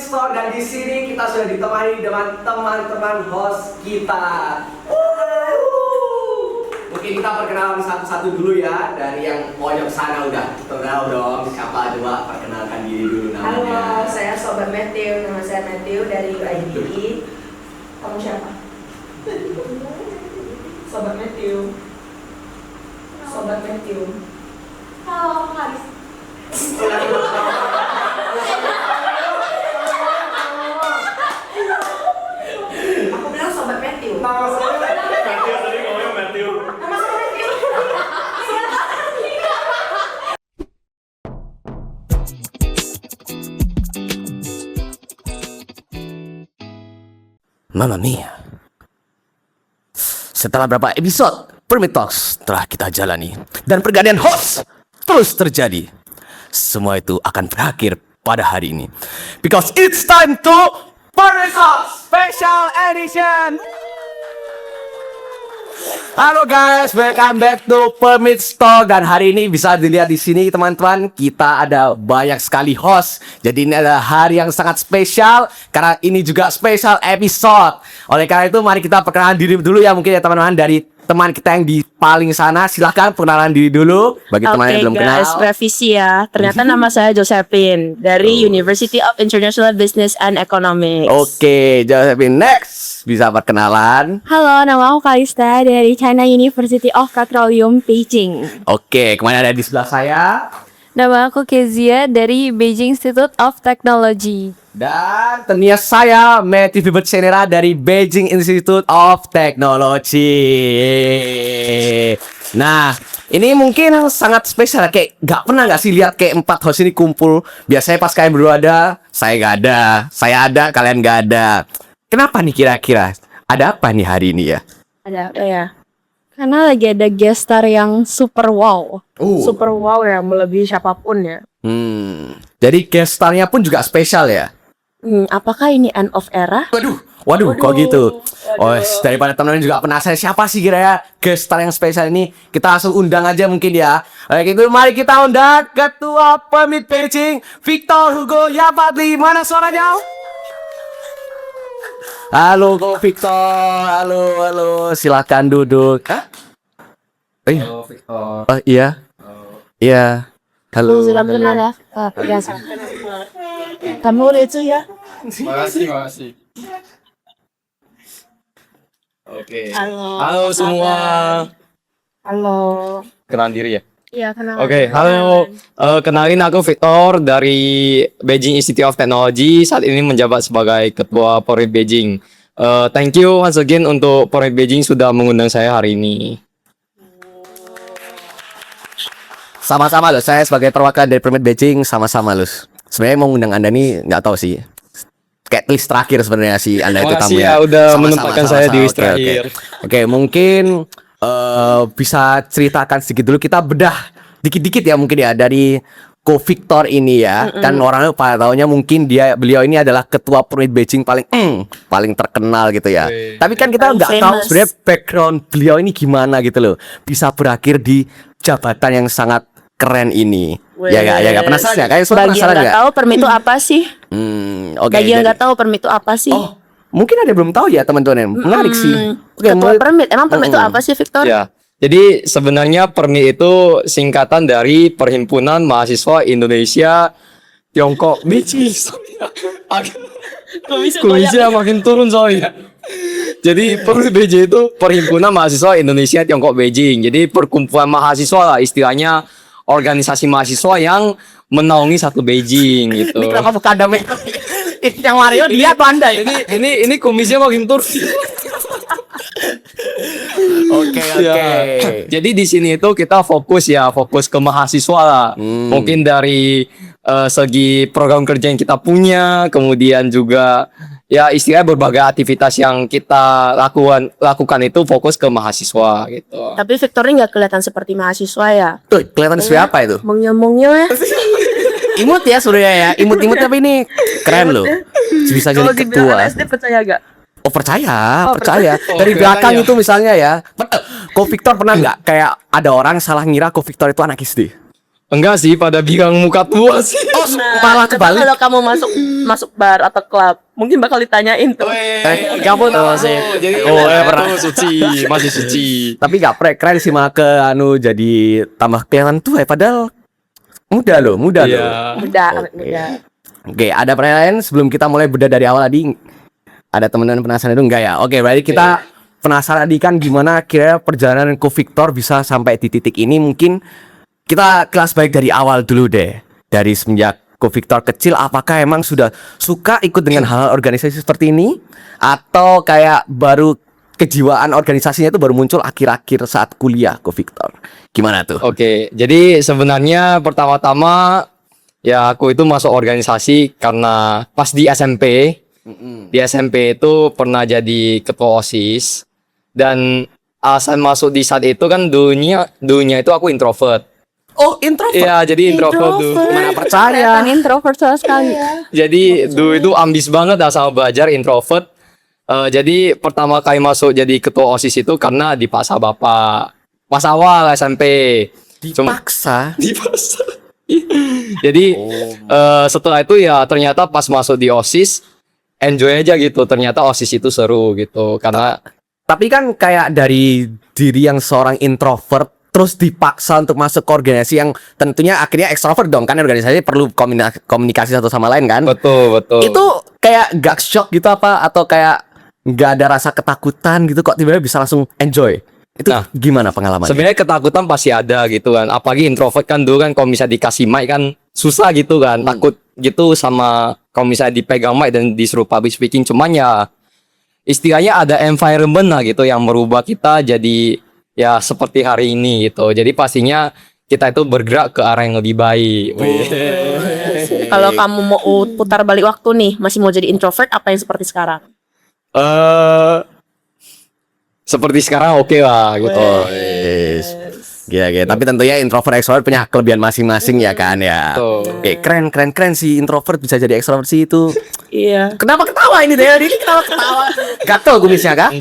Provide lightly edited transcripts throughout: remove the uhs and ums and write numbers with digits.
Permit Store dan di sini kita sudah ditemani dengan teman-teman host kita. Mungkin kita perkenalan satu-satu dulu ya, dari yang pojok sana udah tahu dong siapa, coba perkenalkan diri dulu namanya. Halo, saya Sobat Matthew, nama saya Matthew dari UID. Kamu siapa? Sobat Matthew. Sobat Matthew. Halo, Haris. Aku bilang Sobat Matthew. Matthew tadi ngomongnya Matthew. Nama saya Matthew. Mamma mia. Setelah berapa episode Permit Talks telah kita jalani dan pergantian host terus terjadi, semua itu akan berakhir pada hari ini. Because it's time to Permit Talks Special Edition. Halo guys, welcome back to Permit Store. Dan hari ini bisa dilihat di sini teman-teman, kita ada banyak sekali host. Jadi ini adalah hari yang sangat spesial karena ini juga special episode. Oleh karena itu mari kita perkenalan diri dulu ya, mungkin ya teman-teman, dari teman kita yang di paling sana. Silahkan perkenalan diri dulu bagi teman yang belum kenal. Oke guys, revisi ya. Ternyata nama saya Josephine dari University of International Business and Economics. Oke, Josephine, next bisa perkenalan. Halo, nama aku Kalista dari China University of Petroleum Beijing. Oke, kemana ada di sebelah saya? Nama aku Kezia dari Beijing Institute of Technology. Dan tentunya saya Matthew Vibert Senera dari Beijing Institute of Technology. Nah, ini mungkin sangat spesial. Kayak gak sih lihat kayak 4 host ini kumpul. Biasanya pas kalian berdua ada, saya gak ada. Saya ada, kalian gak ada. Kenapa nih kira-kira? Ada apa nih hari ini ya? Ada apa ya? Karena lagi ada guest star yang super wow. Super wow ya, melebihi siapapun ya. Jadi guest star-nya pun juga spesial ya? Apakah ini end of era? Waduh, kok gitu? Oh, daripada teman-teman juga penasaran siapa sih kira-kira guest star yang spesial ini, kita langsung undang aja mungkin ya. Oke, itu mari kita undang Ketua Permit Beijing, Victor Hugo Yapatli. Mana suaranya? Halo, Ko Victor. Halo. Silakan duduk. Hah? Halo Victor. Oh, iya. Iya. Halo. Sudah benar ya? Biasa. Kamu lucu ya? Makasih. Oke. Halo Semua. Halo. Kenalan diri ya? Iya, kenal. Oke, halo. Kenalin aku Victor dari Beijing Institute of Technology. Saat ini menjabat sebagai Ketua Permit Beijing. Thank you once again untuk Permit Beijing sudah mengundang saya hari ini. Sama-sama loh, saya sebagai perwakilan dari Permit Beijing sama-sama loh. Sebenarnya mau ngundang Anda nih nggak tahu sih. Kayak list terakhir sebenarnya sih Anda itu tamu Makasih ya udah menempatkan saya di list terakhir. Oke, mungkin bisa ceritakan sedikit dulu, kita bedah dikit-dikit ya mungkin ya dari Ko Victor ini ya. Kan orangnya pada taunya mungkin beliau ini adalah ketua Permit Beijing paling terkenal gitu ya. Tapi kan kita nggak tahu sebenarnya background beliau ini gimana gitu loh. Bisa berakhir di jabatan yang sangat keren ini. Ya gak penasaran ya? Kayak Bagi yang nggak tahu permit itu apa sih? Oke. Bagi yang nggak tahu permit itu apa sih? Oh, mungkin ada yang belum tahu ya teman-teman. Menarik sih. Oke, Ketua permit. Emang permit itu apa sih, Victor? Ya. Jadi sebenarnya permit itu singkatan dari Perhimpunan Mahasiswa Indonesia Tiongkok Beijing. Komisi makin turun soalnya. Jadi Permit Beijing itu Perhimpunan Mahasiswa Indonesia Tiongkok Beijing. Jadi perkumpulan mahasiswa lah, istilahnya organisasi mahasiswa yang menaungi satu Beijing gitu. Ini kenapa bukan damai? Yang Mario dia atau Anda? Ini komisinya makin turun. Oke. Jadi di sini itu kita fokus ke mahasiswa lah. Mungkin dari segi program kerja yang kita punya, kemudian juga ya istilahnya berbagai aktivitas yang kita lakukan itu fokus ke mahasiswa gitu. Tapi Victor ini nggak kelihatan seperti mahasiswa ya? Tuh, kelihatan seperti apa itu? Monyol-monyol ya? Imut ya surya ya. Imut-imut tapi ini keren loh. Bisa jadi Kalau dibilang ketua. anak SD percaya gak? Oh percaya. Oh, Dari belakang kelihatannya. itu misalnya ya. Ko Victor pernah nggak kayak ada orang salah ngira Ko Victor itu anak SD? Enggak sih, pada bilang muka tua sih. Oh, malah Coba kebalik. kalau kamu masuk bar atau klub, mungkin bakal ditanyain tuh. Kamu tahu sih. Jadi pernah suci, masih suci. Tapi gak keren sih malah ke jadi tambah kelihatan tua ya, padahal muda loh. Iya. Muda. Oke, ada pertanyaan sebelum kita mulai bedah dari awal tadi. Ada teman-teman penasaran itu enggak ya? Oke, berarti kita penasaran tadi kan gimana kira perjalanan Ko Victor bisa sampai di titik ini. Mungkin kita kelas baik dari awal dulu deh. Dari semenjak Ko Victor kecil, apakah emang sudah suka ikut dengan hal organisasi seperti ini? Atau kayak baru kejiwaan organisasinya itu baru muncul akhir-akhir saat kuliah Ko Victor? Gimana tuh? Oke, jadi sebenarnya pertama-tama ya aku itu masuk organisasi karena pas di SMP. Di SMP itu pernah jadi ketua OSIS dan alasan masuk di saat itu kan dulunya itu aku introvert. Oh, introvert. Iya, jadi introvert tuh. Mana percaya? Kelihatan introvert sama sekali. Jadi dulu itu ambis banget dah sama belajar introvert. Jadi pertama kali masuk jadi ketua OSIS itu karena dipaksa bapak. Pas awal SMP. Dipaksa. Dipaksa. Jadi setelah itu ya ternyata pas masuk di OSIS enjoy aja gitu. Ternyata OSIS itu seru gitu karena Tapi kan kayak dari diri yang seorang introvert terus dipaksa untuk masuk ke organisasi yang tentunya akhirnya ekstrovert dong, kan organisasi perlu komunikasi satu sama lain kan. betul. Itu kayak gak shock gitu apa, atau kayak gak ada rasa ketakutan gitu kok tiba-tiba bisa langsung enjoy? Itu Nah, gimana pengalamannya? sebenarnya ketakutan pasti ada gitu kan. Apalagi introvert kan dulu kan kalau misalnya dikasih mic kan susah gitu kan. Takut gitu sama kalau misalnya dipegang mic dan disuruh public speaking. Cuman ya istilahnya ada environment lah gitu yang merubah kita jadi ya seperti hari ini gitu. Jadi pastinya kita itu bergerak ke arah yang lebih baik. Kalau kamu mau putar balik waktu nih, masih mau jadi introvert apa yang seperti sekarang? Seperti sekarang oke lah gitu. Gila. Tapi tentunya introvert extrovert punya kelebihan masing-masing ya kan ya. Betul. Oke, keren sih introvert bisa jadi extrovert sih itu. Iya. Kenapa ketawa ini deh? Ini kenapa ketawa? Gatel kumisnya kah?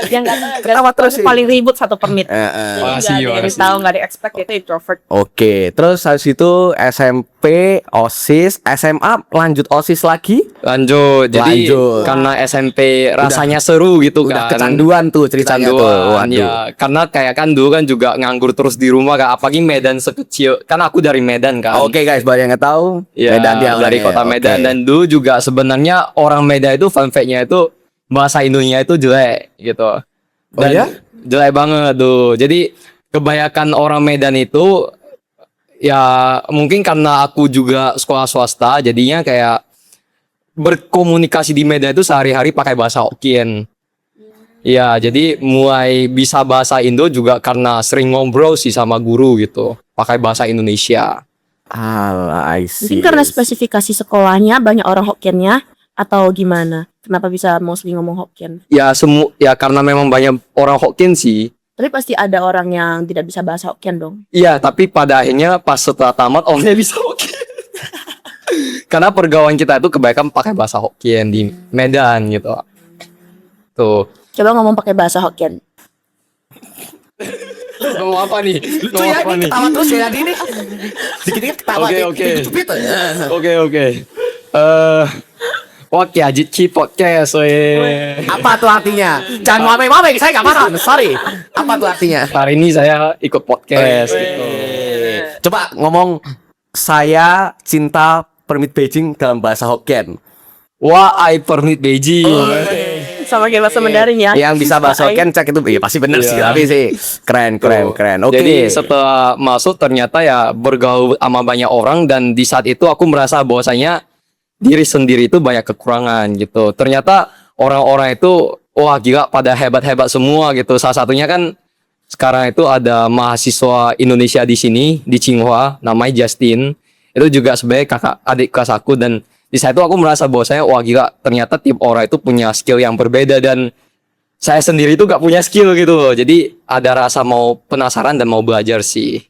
Yang Kenapa terus sih? paling ribut 1 per menit. Makasih, Nggak ada yang makasih. tahu, nggak ada yang expect itu introvert. Oke, terus habis itu SMP, OSIS, SMA lanjut OSIS lagi. Lanjut. Jadi Lanjut. karena SMP rasanya seru gitu Udah kan. kecanduan tuh ceritanya tuh. Kecanduan Waduh. ya. Karena kayak kan dulu kan juga nganggur terus di rumah kan. Apalagi Medan sekecil. Kan aku dari Medan kan. Oke guys, buat yang nggak tahu, Ya, Medan dia dari orangnya. kota Medan. Oke. Dan dulu juga sebenarnya orang Medan itu fun fact-nya itu bahasa Indonesia itu jelek gitu. Dan ya? jelek banget tuh. Jadi kebanyakan orang Medan itu ya mungkin karena aku juga sekolah swasta jadinya kayak berkomunikasi di Medan itu sehari-hari pakai bahasa Hokkien. Ya, jadi mulai bisa bahasa Indo juga karena sering ngobrol sih sama guru gitu, pakai bahasa Indonesia. Alah, I see. Mungkin karena spesifikasi sekolahnya banyak orang Hokkiennya atau gimana? Kenapa bisa mostly ngomong Hokkien? Ya ya karena memang banyak orang Hokkien sih. Tapi pasti ada orang yang tidak bisa bahasa Hokkien dong. Iya, tapi pada akhirnya pas setelah tamat orangnya bisa Hokkien. Karena pergaulan kita itu kebanyakan pakai bahasa Hokkien di Medan gitu. Tuh. Coba ngomong pakai bahasa Hokkien. Ngomong apa nih? Lucu ya, ini ketawa terus ya ini. Dikit-dikit ketawa. Oke. Cupit. Oke. Oke, Ajitki podcast. Apa tuh artinya? Jangan mame-mame, saya nggak paham. Sorry. Apa tuh artinya? Hari ini saya ikut podcast gitu. Coba ngomong saya cinta permit Beijing dalam bahasa Hokkien. Wah, I permit Beijing. Sama kayak bahasa Mandarin ya. Yang bisa bahasa Hokkien cek itu iya pasti bener sih, Iya. tapi sih keren. Oke. Jadi setelah masuk ternyata ya bergaul sama banyak orang dan di saat itu aku merasa bahwasanya diri sendiri itu banyak kekurangan gitu. Ternyata orang-orang itu wah gila pada hebat-hebat semua gitu. Salah satunya kan sekarang itu ada mahasiswa Indonesia di sini di Tsinghua namanya Justin. Itu juga sebagai kakak adik kelas aku dan di saat itu aku merasa bahwa saya wah gila ternyata tiap orang itu punya skill yang berbeda dan saya sendiri itu gak punya skill gitu loh. Jadi ada rasa mau penasaran dan mau belajar sih.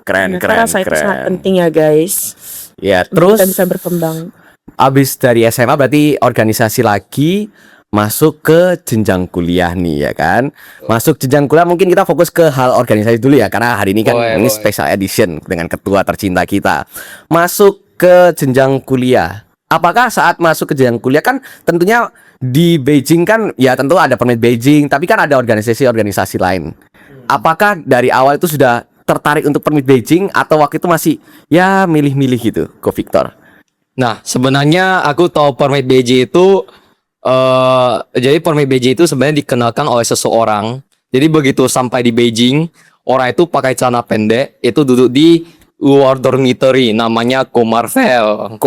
Keren. Ternyata rasa itu sangat penting ya guys. Ya, Terus terus kita bisa berkembang. abis dari SMA berarti organisasi lagi, masuk ke jenjang kuliah nih ya kan. Masuk jenjang kuliah mungkin kita fokus ke hal organisasi dulu ya, karena hari ini kan ini special edition dengan ketua tercinta kita. Masuk ke jenjang kuliah. Apakah saat masuk ke jenjang kuliah kan tentunya di Beijing kan ya tentu ada permit Beijing, tapi kan ada organisasi-organisasi lain. Apakah dari awal itu sudah tertarik untuk permit Beijing atau waktu itu masih ya milih-milih gitu, Ko Victor? Nah, sebenarnya aku tahu permit BJ itu jadi permit BJ itu sebenarnya dikenalkan oleh seseorang. Jadi begitu sampai di Beijing, orang itu pakai celana pendek, itu duduk di luar dormitory, namanya Comarvel.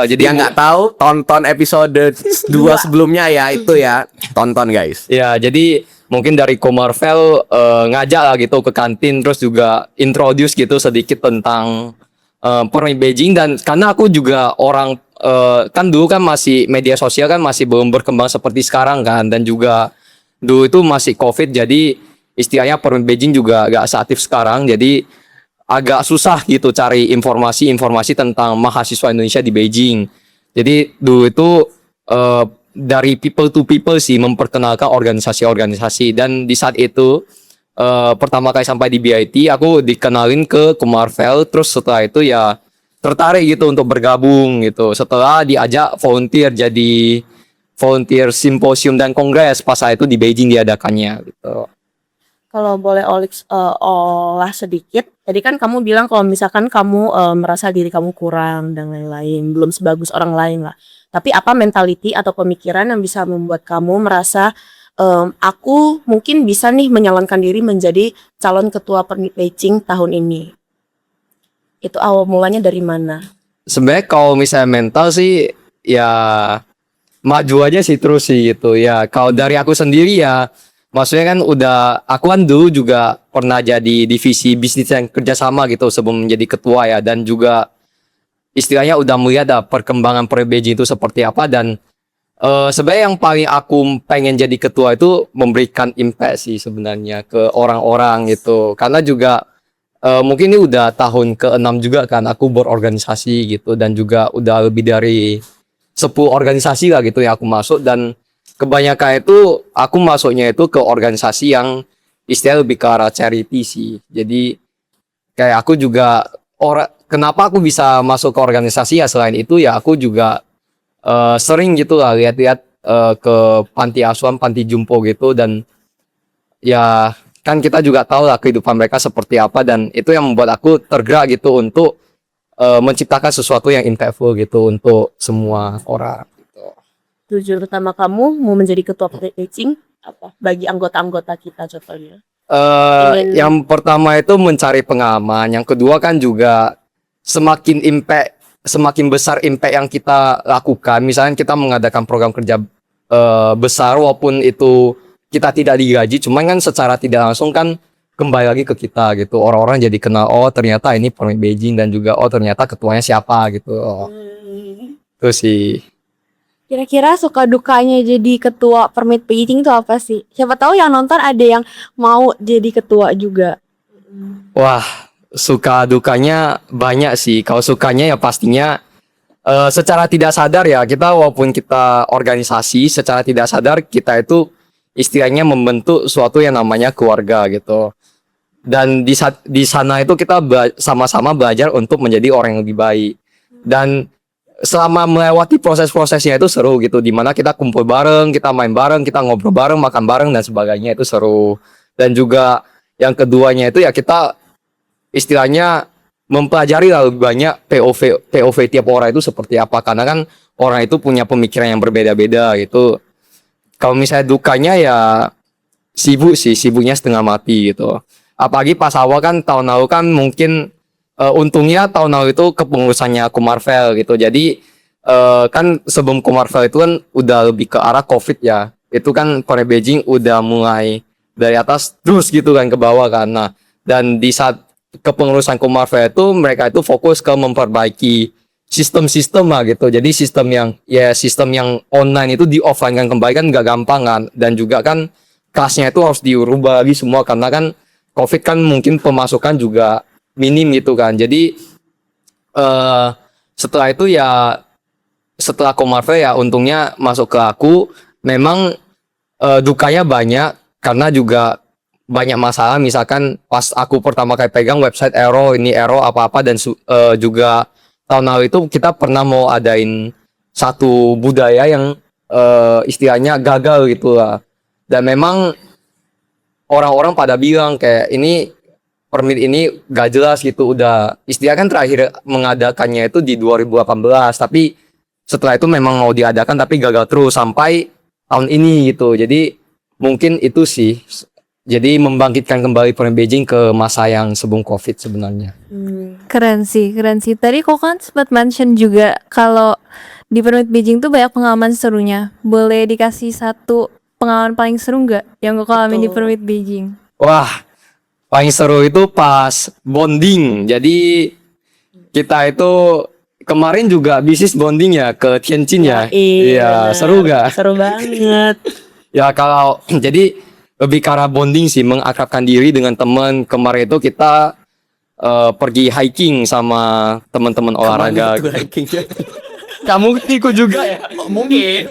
Jadi yang nggak tahu tonton episode 2 sebelumnya ya, itu ya tonton guys. Ya, jadi mungkin dari Comarvel ngajak lah gitu ke kantin, terus juga introduce gitu sedikit tentang permit Beijing. Dan karena aku juga orang kan dulu kan masih media sosial kan masih belum berkembang seperti sekarang kan, dan juga dulu itu masih COVID, jadi istilahnya permit Beijing juga gak seaktif sekarang, jadi agak susah gitu cari informasi tentang mahasiswa Indonesia di Beijing. Jadi dulu itu dari people to people sih memperkenalkan organisasi-organisasi, dan di saat itu pertama kali sampai di BIT aku dikenalin ke Comarvel, terus setelah itu ya tertarik gitu untuk bergabung gitu. Setelah diajak volunteer jadi volunteer simposium dan kongres pas saat itu di Beijing diadakannya gitu. Kalau boleh olah sedikit, tadi kan kamu bilang kalau misalkan kamu merasa diri kamu kurang dan lain-lain, belum sebagus orang lain lah. Tapi apa mentality atau pemikiran yang bisa membuat kamu merasa aku mungkin bisa nih menyalonkan diri menjadi calon ketua permit Beijing tahun ini? Itu awal mulanya dari mana? Sebenarnya kalau misalnya mental sih ya maju aja sih terus sih gitu ya. Kalau dari aku sendiri ya, maksudnya kan aku kan dulu juga pernah jadi divisi bisnis dan kerjasama gitu sebelum menjadi ketua ya, dan juga istilahnya udah melihat perkembangan Beijing itu seperti apa. Dan sebenarnya yang paling aku pengen jadi ketua itu memberikan impact sih sebenarnya ke orang-orang gitu, karena juga mungkin ini udah tahun ke-6 juga kan aku berorganisasi gitu, dan juga udah lebih dari 10 organisasi lah gitu yang aku masuk, dan kebanyakan itu aku masuknya itu ke organisasi yang istilah lebih ke arah charity sih. Jadi kayak aku juga kenapa aku bisa masuk ke organisasi ya, selain itu ya aku juga sering gitu lah lihat-lihat ke panti asuhan, panti jompo gitu, dan ya kan kita juga tahu lah kehidupan mereka seperti apa, dan itu yang membuat aku tergerak gitu untuk menciptakan sesuatu yang impactful gitu untuk semua orang. Tujuan utama kamu mau menjadi ketua permit Beijing apa? Bagi anggota-anggota kita contohnya. Yang pertama itu mencari pengalaman, yang kedua kan juga semakin besar impact yang kita lakukan. Misalnya kita mengadakan program kerja besar, walaupun itu kita tidak digaji, cuman kan secara tidak langsung kan kembali lagi ke kita gitu. Orang-orang jadi kenal, oh ternyata ini permit Beijing, dan juga oh ternyata ketuanya siapa gitu. Itu sih. Kira-kira suka dukanya jadi ketua permit Beijing itu apa sih? Siapa tahu yang nonton ada yang mau jadi ketua juga. Wah, suka dukanya banyak sih. Kalau sukanya ya pastinya secara tidak sadar ya, kita walaupun kita organisasi, secara tidak sadar kita itu istilahnya membentuk suatu yang namanya keluarga gitu. Dan di sana itu kita sama-sama belajar untuk menjadi orang yang lebih baik. Dan selama melewati proses-prosesnya itu seru gitu, dimana kita kumpul bareng, kita main bareng, kita ngobrol bareng, makan bareng dan sebagainya, itu seru. Dan juga yang keduanya itu ya kita istilahnya mempelajari lebih banyak POV tiap orang itu seperti apa, karena kan orang itu punya pemikiran yang berbeda-beda gitu. Kalau misalnya dukanya ya sibuknya setengah mati gitu. Apalagi pas awal kan tahun lalu kan mungkin untungnya tahun lalu itu kepengurusannya Comarvel gitu. Jadi kan sebelum Comarvel itu kan udah lebih ke arah COVID ya. Itu kan permit Beijing udah mulai dari atas terus gitu kan ke bawah kan. Nah, dan di saat kepengurusan Comarvel itu mereka itu fokus ke memperbaiki sistem-sistem lah gitu. Jadi sistem yang online itu di offline kan kembali kan nggak gampang kan, dan juga kan kelasnya itu harus diubah lagi semua karena kan COVID kan mungkin pemasukan juga minim gitu kan. Jadi setelah itu ya setelah Komarve ya untungnya masuk ke aku. Memang dukanya banyak karena juga banyak masalah. Misalkan pas aku pertama kali pegang website error apa-apa dan juga tahun lalu itu kita pernah mau adain satu budaya yang istilahnya gagal gitu lah. Dan memang orang-orang pada bilang kayak ini permit ini gak jelas gitu. Udah istilah kan terakhir mengadakannya itu di 2018, tapi setelah itu memang mau diadakan tapi gagal terus sampai tahun ini gitu. Jadi mungkin itu sih, jadi membangkitkan kembali permit Beijing ke masa yang sebelum COVID sebenarnya. Keren sih. Tadi kok kan sempat mention juga kalau di permit Beijing tuh banyak pengalaman serunya. Boleh dikasih satu pengalaman paling seru nggak yang kau alami di permit Beijing? Wah, paling seru itu pas bonding. Jadi kita itu kemarin juga bisnis bonding ya ke Tianjin ya. Iya, seru gak? Seru banget. Ya kalau jadi lebih ke arah bonding sih, mengakrabkan diri dengan teman. Kemarin itu kita pergi hiking sama teman-teman olahraga. Kamu ikut juga ya? Mungkin.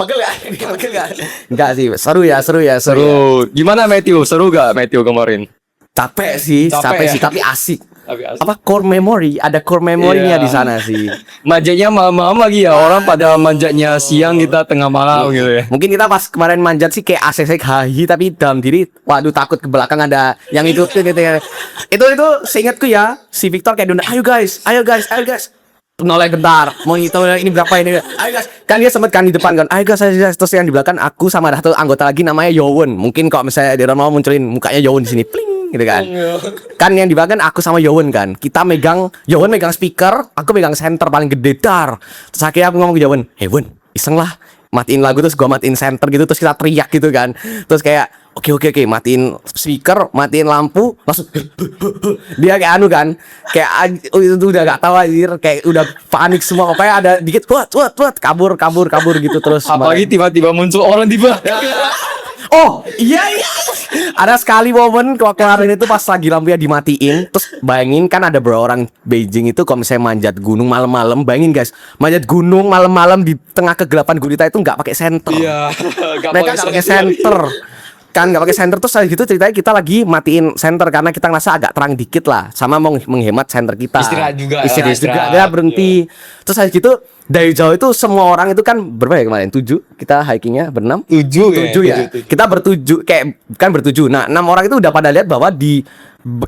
Pegel gak? Enggak sih, seru ya. Seru. Gimana Matthew? Seru gak Matthew kemarin? Capek sih, Capek ya? tapi asik. Tapi asik. Apa core memory? Ada core memory-nya Iya. di sana sih. Manjatnya malam-malam lagi ya. Orang pada manjatnya siang, kita tengah malam gitu ya. Mungkin kita pas kemarin manjat sih kayak asik-asik hahi, tapi dalam diri waduh takut ke belakang ada yang ikutin gitu ya. Itu seingatku ya, si Victor kayak dona, ayo guys. Noleh gentar, mau itu ini berapa ini? Ayo guys, kan dia sempet kan di depan kan, ayo guys, terus yang di belakang aku sama ada satu anggota lagi namanya Yowon. Mungkin kalau misalnya dia mau munculin mukanya Yowon di sini, pling gitu kan. Kan yang di belakang aku sama Yowon kan, kita Yowon megang speaker, aku megang center paling gede dar. Terus akhirnya aku ngomong ke Yowon, hey Won, iseng lah, matiin lagu terus gua matiin center gitu, terus kita teriak gitu kan. Terus kayak Oke, matiin speaker, matiin lampu, langsung dia kayak anu kan, kayak itu udah gak tahu anjir, kayak udah panik semua, pokoknya ada dikit, what, kabur gitu terus. Apalagi tiba-tiba muncul orang di belakang. Oh iya, ada sekali momen kemarin itu pas lagi lampunya dimatiin, terus bayangin kan ada beberapa orang Beijing itu kalau misalnya manjat gunung malam-malam, bayangin guys, manjat gunung malam-malam di tengah kegelapan gurita itu nggak pakai senter. Iya. Mereka nggak pakai senter. Kan nggak pakai senter, terus gitu ceritanya kita lagi matiin senter karena kita ngerasa agak terang dikit lah, sama mau menghemat senter kita. Istirahat juga. Istirahat. Dia berhenti. Terus gitu dari jauh itu semua orang itu kan berapa ya kemarin? 7 kita hikingnya berenam. 7 ya. Kita bertujuh kayak kan bertujuh. Nah 6 orang itu udah pada lihat bahwa di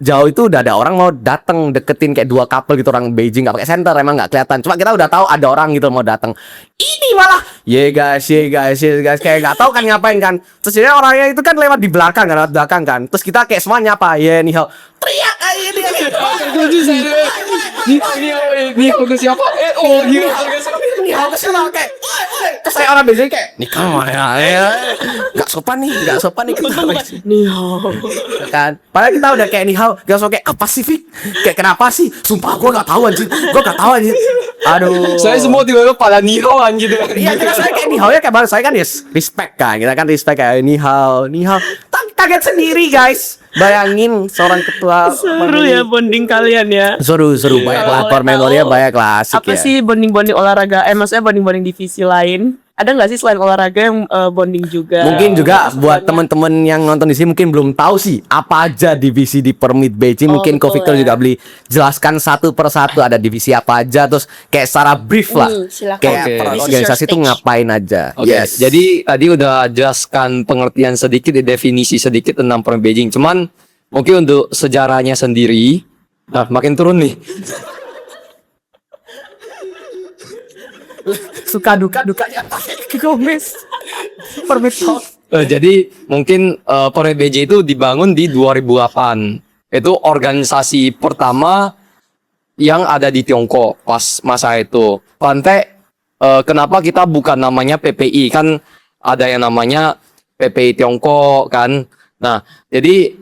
jauh itu udah ada orang mau datang deketin kayak 2 couple gitu, orang Beijing nggak pakai senter, emang nggak kelihatan. Cuma kita udah tahu ada orang gitu mau datang. Ini malah guys kayak nggak tahu kan ngapain kan. Terus jadi orangnya itu kan lewat di belakang kan. Terus kita kayak semua nyapa ni hao, teriak aja dia. Ini ke siapa? Ni hao ke sana kayak. Terus saya orang Beijing kayak nih kamu nggak sopan nih kita Nih, oh. kan. Padahal kita udah kayak nih hao, gak kayak apa sih Vic? Kayak kenapa sih? Sumpah gue nggak tahu anjir. Aduh. Saya semua tiba-tiba pada nihoan gitu. Iya, kita saya kayak nihao ya kayak baru saya kan respect kan. Kita kan respect kayak nihao. Kaget sendiri guys. Bayangin seorang ketua. Seru ya bonding kalian ya. Seru banyak lah. Core memorinya banyak lah, asik Apa ya. sih bonding olahraga? Maksudnya bonding divisi lain? Ada nggak sih selain olahraga yang bonding juga? Mungkin juga buat teman-teman yang nonton di sini mungkin belum tahu sih apa aja divisi di Permit Beijing. Mungkin Ko Victor juga beli jelaskan satu persatu ada divisi apa aja, terus kayak secara brief lah. Silakan. Kayak Oke. per This is organisasi your itu stage. ngapain aja. Oke, jadi tadi udah jelaskan pengertian sedikit, definisi sedikit tentang Permit Beijing. Cuman mungkin untuk sejarahnya sendiri, nah makin turun nih. Suka dukanya Gomez. Permit talk. Jadi mungkin Permit Beijing itu dibangun di 2008. Itu organisasi pertama yang ada di Tiongkok pas masa itu. Pantai, kenapa kita bukan namanya PPI, kan ada yang namanya PPI Tiongkok kan. Nah, jadi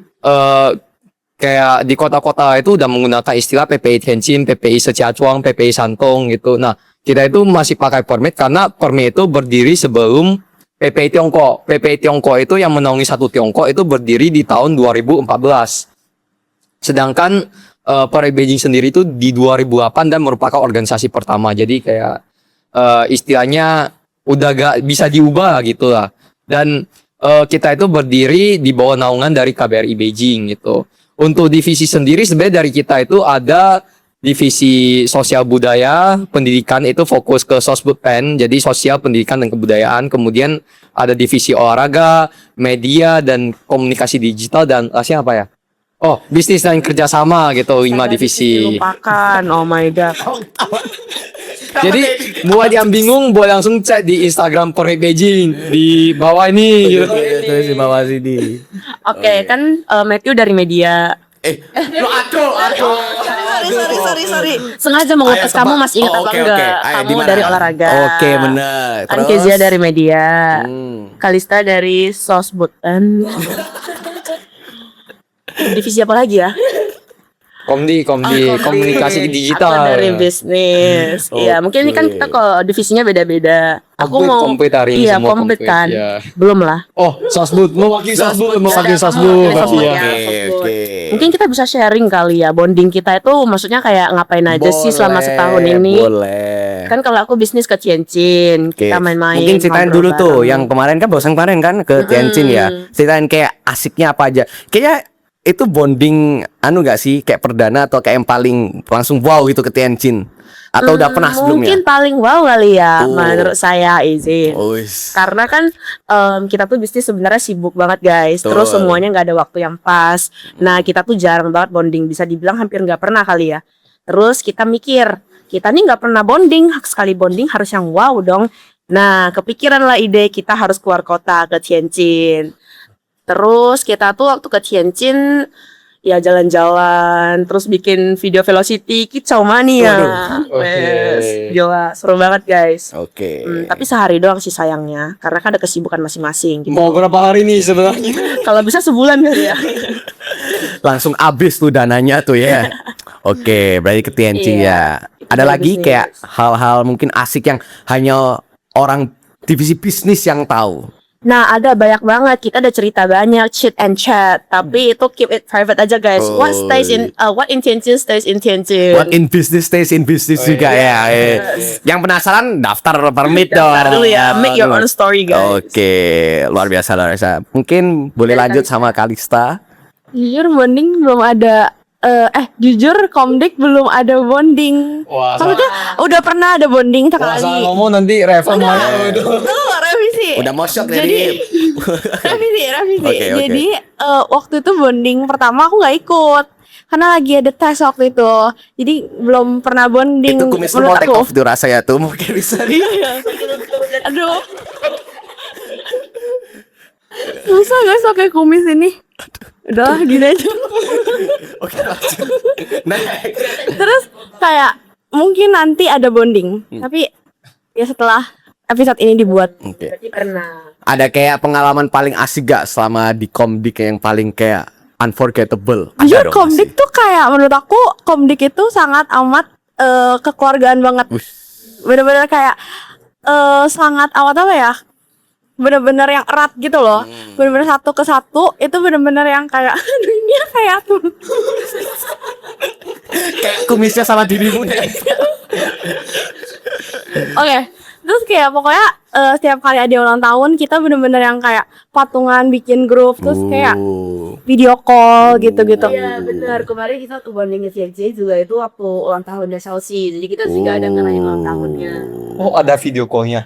kayak di kota-kota itu udah menggunakan istilah PPI Tianjin, PPI Shijiazhuang, PPI Shantung gitu. Nah, kita itu masih pakai permit karena permit itu berdiri sebelum PPI Tiongkok. PPI Tiongkok itu yang menaungi satu Tiongkok itu berdiri di tahun 2014. Sedangkan Parade Beijing sendiri itu di 2008 dan merupakan organisasi pertama. Jadi kayak istilahnya udah gak bisa diubah gitu lah. Dan kita itu berdiri di bawah naungan dari KBRI Beijing gitu. Untuk divisi sendiri sebenarnya dari kita itu ada divisi sosial budaya, pendidikan itu fokus ke Sosbudpen, jadi sosial, pendidikan dan kebudayaan. Kemudian ada divisi olahraga, media dan komunikasi digital, dan rasanya apa ya? Oh, bisnis dan kerjasama gitu, 5 divisi. Lupakan, oh my god. Jadi buat yang bingung boleh langsung cek di Instagram Parade Beijing di bawah ini gitu. Terus di bawah sini. Oke, kan Matthew dari media. Lu aduh. Sorry. Sengaja mengutus kamu masih ingat apa enggak? Kamu dari olahraga. Oke, benar. Kan Kezia dari media. Kalista dari Sosbudpen. Divisi apa lagi ya? Komunikasi Aku digital. dari bisnis. Iya, mungkin ini kan kita kalau divisinya beda-beda. Aku mau komplit hari ini, iya, semua komplit komplit, kan. ya. Belum lah. Oh, Sosbud, mewakili Sosbud. Iya. Oke. Mungkin kita bisa sharing kali ya, bonding kita itu maksudnya kayak ngapain aja sih selama setahun ini. Boleh. Kan kalau aku bisnis ke Tianjin, Oke. kita main-main. Mungkin ceritain ngobrol dulu tuh bareng. yang kemarin kan bosan kemarin kan ke Tianjin ya. Ceritain kayak asiknya apa aja. Kayaknya itu bonding gak sih kayak perdana atau kayak yang paling langsung wow gitu ke Tianjin atau udah pernah Mungkin sebelumnya? paling wow kali ya, Oh. menurut saya izin. Wis. Karena kan kita tuh bisnis sebenarnya sibuk banget guys. Betul. Terus semuanya nggak ada waktu yang pas. Nah kita tuh jarang banget bonding. Bisa dibilang hampir nggak pernah kali ya. Terus kita mikir, kita nih nggak pernah bonding. Sekali bonding harus yang wow dong. Nah kepikiran lah ide kita harus keluar kota ke Tianjin. Terus kita tuh waktu ke Tianjin ya jalan-jalan, terus bikin video velocity, kicau mania. Waduh. Wes, Oke. gila, seru banget guys. Oke. Tapi sehari doang sih sayangnya, karena kan ada kesibukan masing-masing. Gitu. Mau berapa hari nih sebenarnya? Kalau bisa sebulan kali ya. Langsung habis tuh dananya tuh ya. Oke, berarti ke Tianjin Iya, ya. itu Ada dari lagi bisnis. kayak hal-hal mungkin asik yang hanya orang divisi bisnis yang tahu. Nah ada banyak banget, kita ada cerita banyak, chit and chat. Tapi itu keep it private aja guys. Oh, What in Tianjin stays in Tianjin. What in business stays in business juga ya. Yang penasaran daftar permit dong. Daftar dulu ya, make your own story guys. Oke, luar biasa luar biasa. Mungkin boleh lanjut sama Kalista. Jujur bonding belum ada. Jujur Komdik belum ada bonding. Wah, Maksudnya udah pernah ada bonding salah sekali. ngomong nanti Reva malah. Revisi. Udah mau shot Jadi- dari Revisi. Oke. Jadi waktu itu bonding pertama aku nggak ikut karena lagi ada tes waktu itu. Jadi belum pernah bonding. itu kumis lu menurut mau take aku. off tuh rasanya tuh mungkin bisa di. Aduh. Susah guys pakai kumis ini. Udah gini aja. Oke, lanjut. Next. Terus kayak mungkin nanti ada bonding, tapi ya setelah episode ini dibuat. Oke. Berarti pernah. Ada kayak pengalaman paling asik gak selama di Komdik yang paling kayak unforgettable? Ada Jujur dong Komdik pasti. tuh kayak menurut aku Komdik itu sangat amat kekeluargaan banget. Wih. Bener-bener kayak sangat amat apa ya? Bener-bener yang erat gitu loh. Bener-bener satu ke satu itu bener-bener yang kayak dunia kayak tuh. Kayak kumisnya sama dirimu deh. Oke, terus kayak pokoknya setiap kali ada ulang tahun kita bener-bener yang kayak patungan bikin grup terus kayak video call gitu-gitu. Iya benar, kemarin kita tuh bonding ke CFC juga itu waktu ulang tahunnya Chelsea. Jadi kita juga ada ngerayain ulang tahunnya. Oh, ada video call-nya.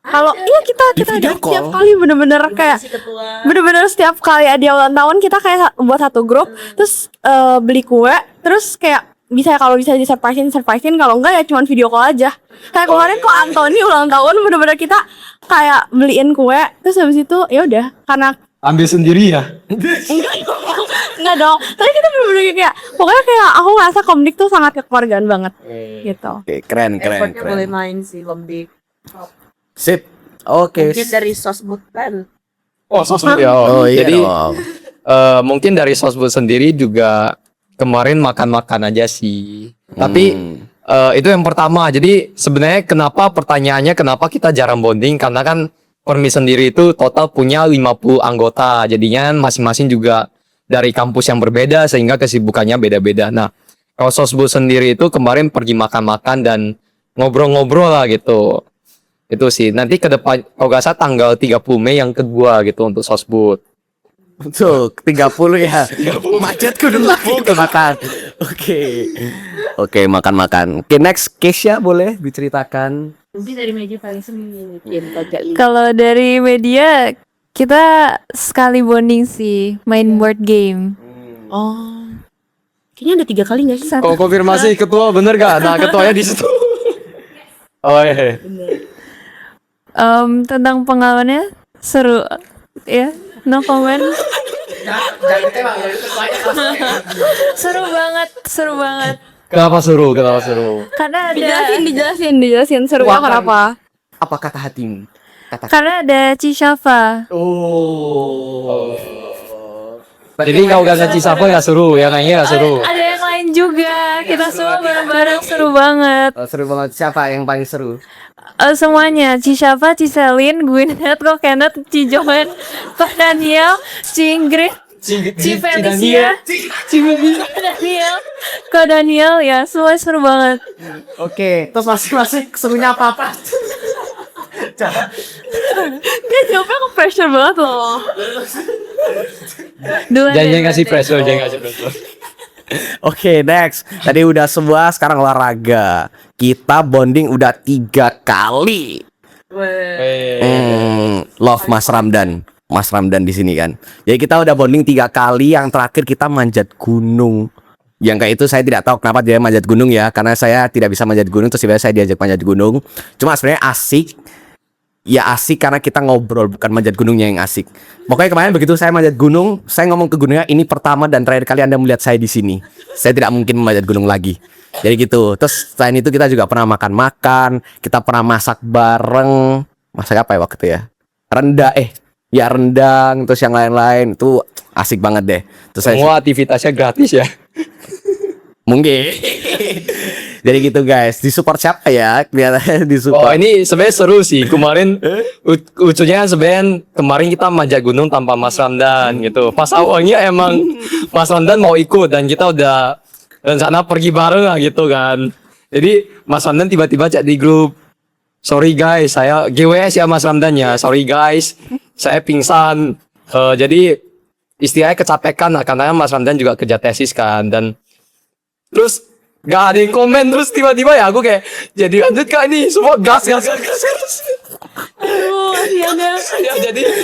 Kalau iya kita video ada call? setiap kali bener-bener kayak Si ketua. bener-bener setiap kali ada ulang tahun kita kayak buat satu grup terus beli kue terus kayak bisa kalau bisa disurprisein kalau enggak ya cuman video call aja. Kayak kemarin kok Anthony ulang tahun bener-bener kita kayak beliin kue terus habis itu ya udah karena Ambil sendiri ya? enggak dong. Tapi kita bener-bener kayak pokoknya kayak aku ngerasa Komdik tuh sangat kekeluargaan banget gitu. Oke, keren. Effortnya boleh main sih lebih. Sip. Oke. Mungkin dari Sosbudpen. Oh, sosmed ya. Oh iya. Jadi dong. mungkin dari sosmed sendiri juga kemarin makan-makan aja sih. Tapi itu yang pertama. Jadi sebenarnya pertanyaannya kenapa kita jarang bonding? Karena kan Permi sendiri itu total punya 50 anggota. Jadinya masing-masing juga dari kampus yang berbeda sehingga kesibukannya beda-beda. Nah, kalau Sosbud sendiri itu kemarin pergi makan-makan dan ngobrol-ngobrol lah gitu. Itu sih. Nanti ke depan kalau nggak salah tanggal 30 Mei yang kedua gitu untuk Sosbud. Tuh, 30 ya. Macet kudu lagi tuh makan. Oke, makan-makan. Oke, next Keisha boleh diceritakan. Mungkin dari meja paling sering mungkin agak Kalau dari media kita sekali bonding sih main board game. Oh. Kayaknya ada 3 kali nggak sih? Kalau konfirmasi ketua bener gak? Nah, ketuanya di situ. Oh iya. Tentang pengalamannya seru ya, no comment. Seru banget. Kenapa seru? Kenapa seru? Karena ada dijelasin serunya kenapa. Apa kata hatimu? karena ada Cishafa. Oh. Jadi kalau gak ngaji siapa gak seru, yang lainnya gak seru. Ada yang lain juga. Kita semua bareng-bareng seru banget. Seru banget. Siapa yang paling seru? Semuanya, Cishafa, Ciselin, Gwyneth, Ko Kenneth, Cijoen, Ko Daniel, Cingrid, Felicia, Daniel, Ko Daniel, ya semua seru banget. Oke, terus masing-masing serunya apa-apa? Dia jawabnya ke pressure banget loh. Jangan ngasih pressure, jangan ngasih pressure. Oke, next. Tadi udah semua, sekarang olahraga. Kita bonding udah 3 kali. Love Mas Ramdan. Mas Ramdan di sini kan. Jadi kita udah bonding 3 kali. Yang terakhir kita manjat gunung. Yang kayak itu saya tidak tahu kenapa dia manjat gunung ya. Karena saya tidak bisa manjat gunung. Terus tiba-tiba saya diajak manjat gunung. Cuma sebenarnya asik. Ya asik karena kita ngobrol, bukan manjat gunungnya yang asik. Pokoknya kemarin begitu saya manjat gunung, saya ngomong ke gunungnya, ini pertama dan terakhir kali Anda melihat saya di sini. Saya tidak mungkin memanjat gunung lagi. Jadi gitu. Terus selain itu kita juga pernah makan-makan, kita pernah masak bareng. Masak apa ya waktu itu ya? Rendang, terus yang lain-lain. Itu asik banget deh. Terus Semua aktivitasnya gratis ya. mungkin. Jadi gitu guys, disupport siapa ya? Kelihatannya Oh disupport. ini sebenarnya seru sih. Kemarin lucunya sebenarnya kemarin kita manjat gunung tanpa Mas Ramdan gitu. Pas awalnya emang Mas Ramdan mau ikut dan kita udah rencana pergi bareng lah gitu kan. Jadi Mas Ramdan tiba-tiba chat di grup, sorry guys, saya GWS ya Mas Ramdan ya. Sorry guys, saya pingsan. Jadi istilahnya kecapekan lah karena Mas Ramdan juga kerja tesis kan. Dan terus gak ada yang komen, terus tiba-tiba ya aku kayak jadi lanjut kak ini semua gas. Ya,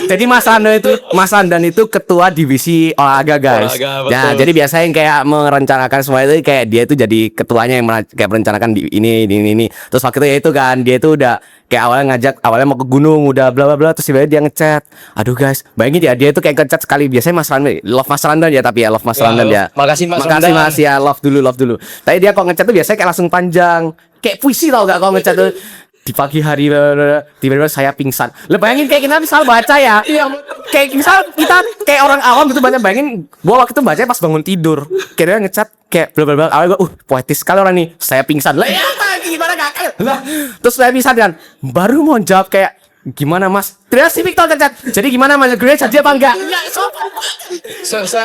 Jadi Mas Andan itu ketua divisi olahraga guys. Olahraga, betul. Nah, jadi biasanya yang kayak merencanakan semua itu kayak dia itu jadi ketuanya yang kayak merencanakan di ini. Terus waktu itu ya itu kan dia itu udah kayak awalnya mau ke gunung udah bla bla bla terus tiba-tiba dia ngechat. Aduh guys, bayangin ya dia itu kayak ngechat sekali biasanya Mas Randan, love Mas Randan ya tapi ya love Mas Randan ya. Makasih Mas Makasih Randan. Mas ya love dulu. Tapi dia kalau ngechat tuh biasanya kayak langsung panjang. Kayak puisi tau gak kalau ngechat tuh. Di pagi hari tiba-tiba saya pingsan. Lah bayangin kayak kita misal baca ya. Kayak misal kita kayak orang awam gitu bayangin gua waktu itu baca pas bangun tidur. Kayak dia ngechat kayak bla bla bla. Awalnya gua poetis sekali orang nih. Saya pingsan. Lah ya gimana gak? Lah terus saya pingsan kan. Baru mau jawab kayak gimana Mas? Terus si Victor ngechat. Jadi gimana Mas? Gue jadi apa enggak?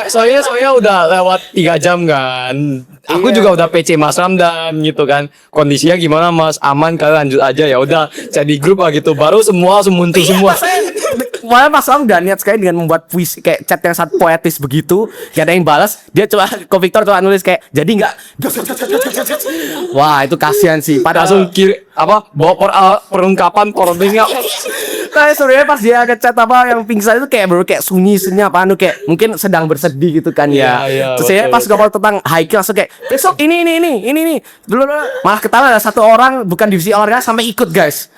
Soalnya udah lewat 3 jam kan. Aku juga udah PC Mas Ramdan gitu kan. Kondisinya gimana Mas? Aman kalian lanjut aja ya. Udah jadi grup lah gitu. Baru semua muncul semua. Malah Mas Ram udah niat sekali dengan membuat puisi kayak chat yang sangat poetis begitu. Gak ada yang balas. Dia coba ke Victor coba nulis kayak jadi enggak. Wah itu kasihan sih. Padahal Langsung bawa perungkapan porongnya. Nah, sebenarnya pas dia ngechat apa yang pingsan itu kayak baru kayak sunyi senyap kayak mungkin sedang bersedih gitu kan ya. Iya, Terus saya betul. pas ngomong tentang hiking langsung kayak besok ini. Dulu malah ketawa ada satu orang bukan divisi olahraga sampai ikut guys.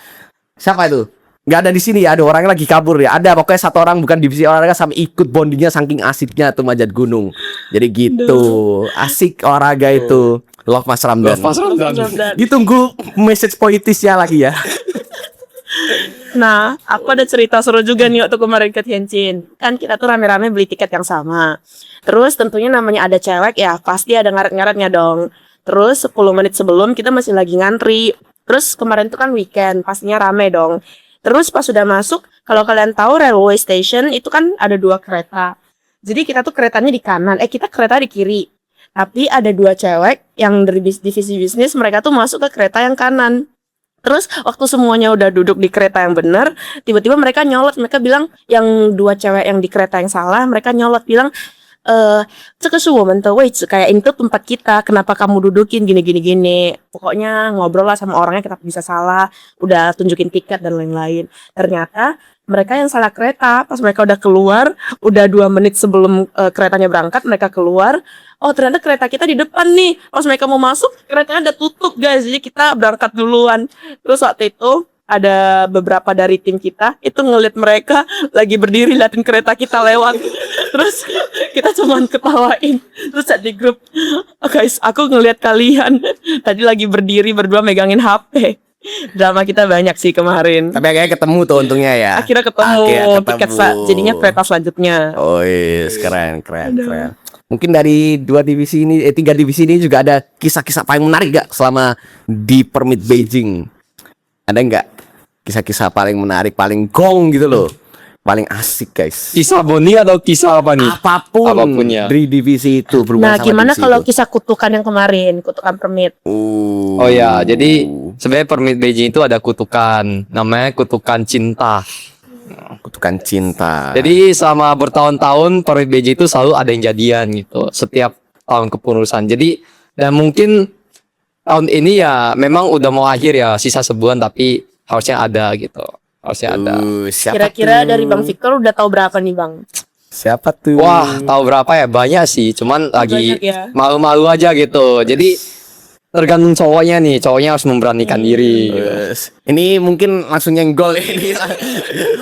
Siapa itu? Nggak ada di sini ya, ada orangnya lagi kabur ya. Ada pokoknya satu orang bukan divisi olahraga sampai ikut bondingnya saking asiknya tuh manjat gunung. Jadi gitu. Asik olahraga itu. Love Mas Ramdan. Mas Ramdan. Ditunggu message poetisnya lagi ya. Nah, aku ada cerita seru juga nih waktu kemarin ke Tianjin. Kan kita tuh rame-rame beli tiket yang sama. Terus tentunya namanya ada cewek ya, pasti ada ngaret-ngaretnya dong. Terus 10 menit sebelum kita masih lagi ngantri. Terus kemarin tuh kan weekend, pastinya rame dong. Terus pas sudah masuk, kalau kalian tahu railway station itu kan ada 2 kereta. Jadi kita tuh keretanya di kanan, kita kereta di kiri. Tapi ada dua cewek yang dari divisi bisnis, mereka tuh masuk ke kereta yang kanan. Terus waktu semuanya udah duduk di kereta yang benar, tiba-tiba mereka nyolot, mereka bilang yang dua cewek yang di kereta yang salah, mereka nyolot bilang, 这个是我们的位置, kayak itu tempat kita, kenapa kamu dudukin gini. Pokoknya ngobrol lah sama orangnya, kita bisa salah, udah tunjukin tiket dan lain-lain. Ternyata mereka yang salah kereta, pas mereka udah keluar, udah 2 menit sebelum keretanya berangkat, mereka keluar, oh ternyata kereta kita di depan nih. Pas mereka mau masuk, keretanya udah tutup guys, jadi kita berangkat duluan. Terus waktu itu ada beberapa dari tim kita itu ngeliat mereka lagi berdiri liatin kereta kita lewat. Terus kita cuman ketawain. Terus chat di grup, "Oh, guys, aku ngeliat kalian tadi lagi berdiri berdua megangin HP." Drama kita banyak sih kemarin. Tapi akhirnya ketemu tuh untungnya ya. Akhirnya ketemu, tiket jadinya kereta selanjutnya. Oh yes, keren. Mungkin dari 3 divisi ini juga ada kisah-kisah paling menarik gak selama di Permit Beijing? Ada nggak kisah-kisah paling menarik, paling gong gitu loh, paling asik guys? Kisah Boni atau kisah apa nih? Apapun ya. dari divisi itu berhubungan Nah, sama gimana divisi kalau itu. kisah kutukan yang kemarin, kutukan Permit? Oh ya, jadi sebenarnya Permit Beijing itu ada kutukan, namanya kutukan cinta. Kutukan cinta. Jadi sama bertahun-tahun Permit Beijing itu selalu ada yang jadian gitu, setiap tahun kepengurusan. Jadi dan mungkin tahun ini ya memang udah mau akhir ya, sisa sebulan tapi harusnya ada gitu. Harusnya ada. Siapa Kira-kira tuh? dari Bang Victor udah tahu berapa nih Bang? Siapa tuh? Wah, tahu berapa ya? Banyak sih, cuman lagi Banyak ya. malu-malu aja gitu. Jadi tergantung cowoknya nih, cowoknya harus memberanikan diri gitu. Ini mungkin langsung nyenggol ini.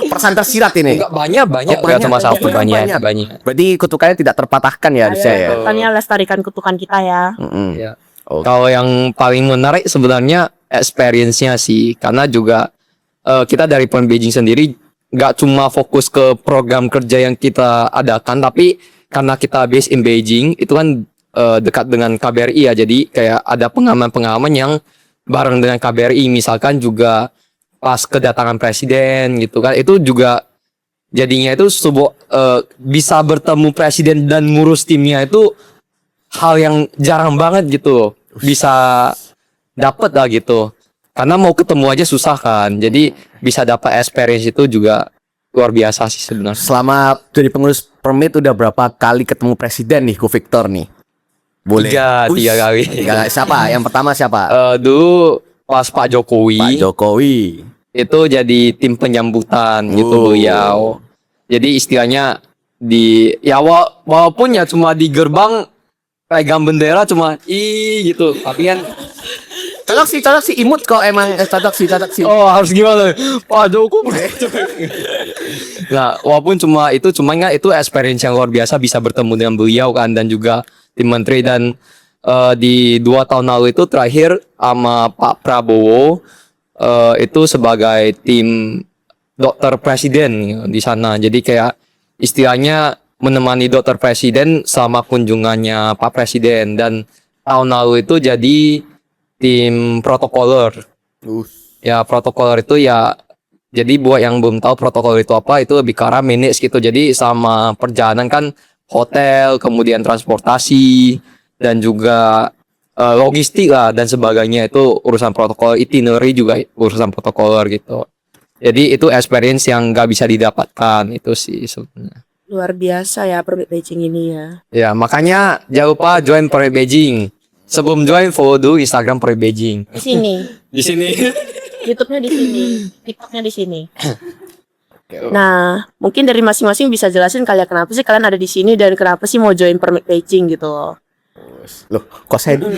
Perasaan tersirat ini. Enggak banyak, Oh, enggak cuma satu, banyak. Berarti kutukannya tidak terpatahkan ya harusnya ya. Katanya lestarikan kutukan kita ya. Mm-mm. Ya. Oke. Kalau yang paling menarik sebenarnya experience-nya sih, karena juga kita dari Permit Beijing sendiri nggak cuma fokus ke program kerja yang kita adakan, tapi karena kita based in Beijing, itu kan dekat dengan KBRI ya, jadi kayak ada pengalaman-pengalaman yang bareng dengan KBRI, misalkan juga pas kedatangan presiden gitu kan, itu juga jadinya itu bisa bertemu presiden dan ngurus timnya itu hal yang jarang banget gitu bisa dapat lah gitu, karena mau ketemu aja susah kan, jadi bisa dapat experience itu juga luar biasa sih sebenarnya. Selama jadi pengurus Permit udah berapa kali ketemu presiden nih, Ko Victor nih? Boleh. Tiga kali. Siapa? Yang pertama siapa? Dulu pas Pak Jokowi, Pak Jokowi. itu jadi tim penyambutan gitu ya. Jadi istilahnya walaupun ya cuma di gerbang pegang bendera cuma gitu, tapi kan Cocok sih imut kok emang cocok sih. oh harus gimana Pak Jokowi. Nah walaupun cuma kan itu experience yang luar biasa bisa bertemu dengan beliau kan, dan juga tim menteri, dan di 2 tahun lalu itu terakhir sama Pak Prabowo itu sebagai tim dokter presiden di sana, jadi kayak istilahnya menemani dokter presiden selama kunjungannya Pak Presiden, dan tahun lalu itu jadi tim protokoler. Ya protokoler itu ya, jadi buat yang belum tahu protokoler itu apa, itu lebih ke arah manage gitu. Jadi sama perjalanan kan hotel, kemudian transportasi, dan juga logistik lah dan sebagainya, itu urusan protokol, itinerary juga urusan protokoler gitu. Jadi itu experience yang nggak bisa didapatkan itu sih sebenarnya. Luar biasa ya Permit Beijing ini ya. Ya makanya jangan lupa join Permit Beijing. Sebelum join follow dulu Instagram Permit Beijing. Di sini, Di sini. YouTube-nya di sini, TikTok-nya di sini. Nah, mungkin dari masing-masing bisa jelasin kalian kenapa sih kalian ada di sini dan kenapa sih mau join Permit Beijing gitu loh. Loh, kok saya dulu?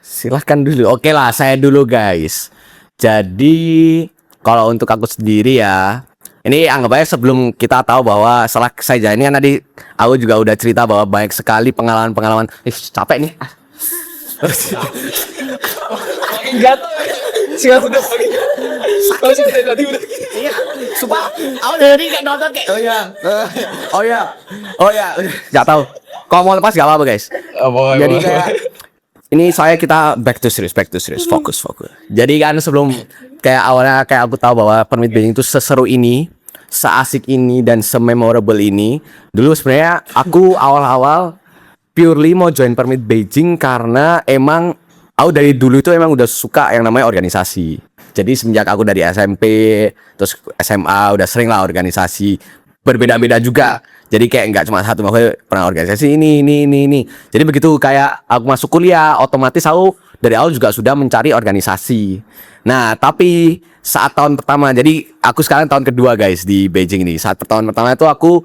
Silahkan dulu. Oke lah, saya dulu guys. Jadi kalau untuk aku sendiri ya, ini anggap aja sebelum kita tahu bahwa setelah saya jalani kan tadi aku juga udah cerita bahwa banyak sekali pengalaman-pengalaman. Capek nih. Enggak tuh. Siapa udah tadi udah. Iya, sumpah. Aku dari nggak nonton kayak. Oh ya. Nggak tahu. Kalau mau lepas nggak apa-apa guys. Jadi kayak ini kita back to serious, fokus. Jadi kan sebelum kayak awalnya kayak aku tahu bahwa Permit Beijing itu seseru ini, seasik ini dan sememorable ini. Dulu sebenarnya aku awal-awal purely mau join Permit Beijing karena emang aku dari dulu itu emang udah suka yang namanya organisasi. Jadi semenjak aku dari SMP terus SMA udah sering lah organisasi, berbeda-beda juga. Jadi kayak nggak cuma satu, makanya pernah organisasi ini. Jadi begitu kayak aku masuk kuliah, otomatis aku dari awal juga sudah mencari organisasi. Nah, tapi saat tahun pertama, jadi aku sekarang tahun kedua guys di Beijing ini. Saat tahun pertama itu aku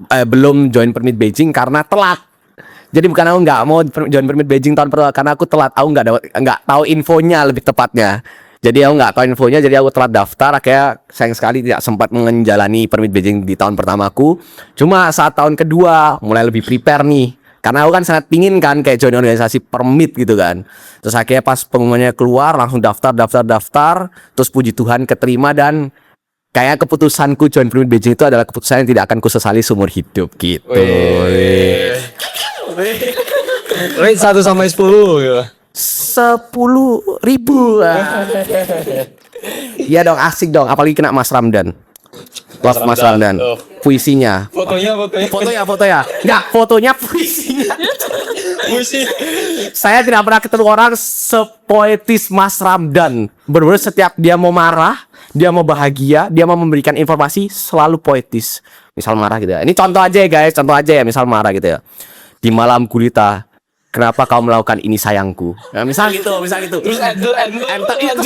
belum join Permit Beijing karena telat. Jadi bukan aku nggak mau join Permit Beijing tahun pertama, karena aku telat. Aku nggak tahu infonya lebih tepatnya. Jadi aku nggak tahu infonya, jadi aku telat daftar. Akhirnya sayang sekali tidak sempat menjalani Permit Beijing di tahun pertamaku. Cuma saat tahun kedua mulai lebih prepare nih, karena aku kan sangat pingin kan kayak join organisasi permit gitu kan. Terus akhirnya pas pengumumannya keluar langsung daftar. Terus puji Tuhan keterima, dan kayak keputusanku join Permit Beijing itu adalah keputusan yang tidak akan kusesali seumur hidup gitu. Rate 1 sampai 10 gitu. 10.000. Iya dong, asik dong, apalagi kena Mas Ramdan. Love Mas Ramdan. Puisinya. Fotonya. Enggak, fotonya puisinya. Puisi. Saya tidak pernah ketemu orang sepoetis Mas Ramdan. Benar-benar setiap dia mau marah, dia mau bahagia, dia mau memberikan informasi selalu poetis. Misal marah gitu ya. Ini contoh aja ya guys, misal marah gitu ya. Di malam gulita, kenapa kau melakukan ini sayangku? Nah, misal gitu. Terus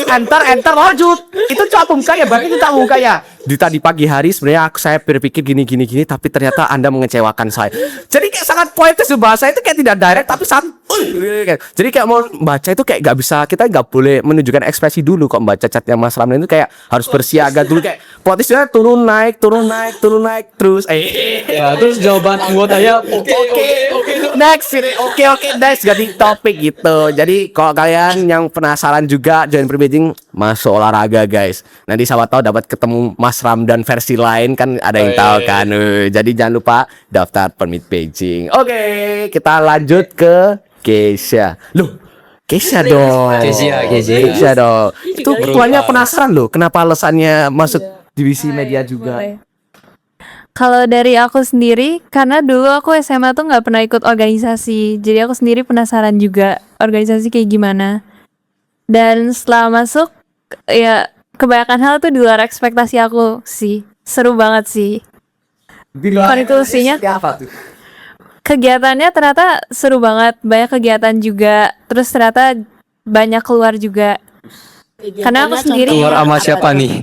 Enter lanjut. Itu cuma pembuka ya, berarti itu tak pembuka ya. Di tadi pagi hari sebenarnya saya berpikir gini, tapi ternyata Anda mengecewakan saya. Jadi kayak sangat poetis, bahasa itu kayak tidak direct tapi sangat jadi kayak mau baca itu kayak nggak bisa, kita nggak boleh menunjukkan ekspresi dulu kok membaca chatnya Mas Ramdan itu, kayak harus bersiaga dulu, kayak poetisnya turun naik terus. ya, terus jawaban anggotanya oke. Next, ganti topik gitu. Jadi kalau kalian yang penasaran juga join Permit Beijing, masuk olahraga guys. Nanti siapa tahu dapat ketemu Mas Ramdan versi lain, kan ada yang tahu kan. Jadi jangan lupa daftar Permit Beijing. Oke, kita lanjut ke Keisha. Loh, Keisha dong. Keisha dong. Itu ketuanya penasaran loh, kenapa alasannya masuk divisi media juga? Boleh. Kalau dari aku sendiri, karena dulu aku SMA tuh nggak pernah ikut organisasi, jadi aku sendiri penasaran juga organisasi kayak gimana. Dan setelah masuk, ya kebanyakan hal tuh di luar ekspektasi aku sih. Seru banget sih. Konklusinya, apa tuh? kegiatannya ternyata seru banget, banyak kegiatan juga. Terus ternyata banyak keluar juga. Karena aku sendiri Keluar sama siapa nih?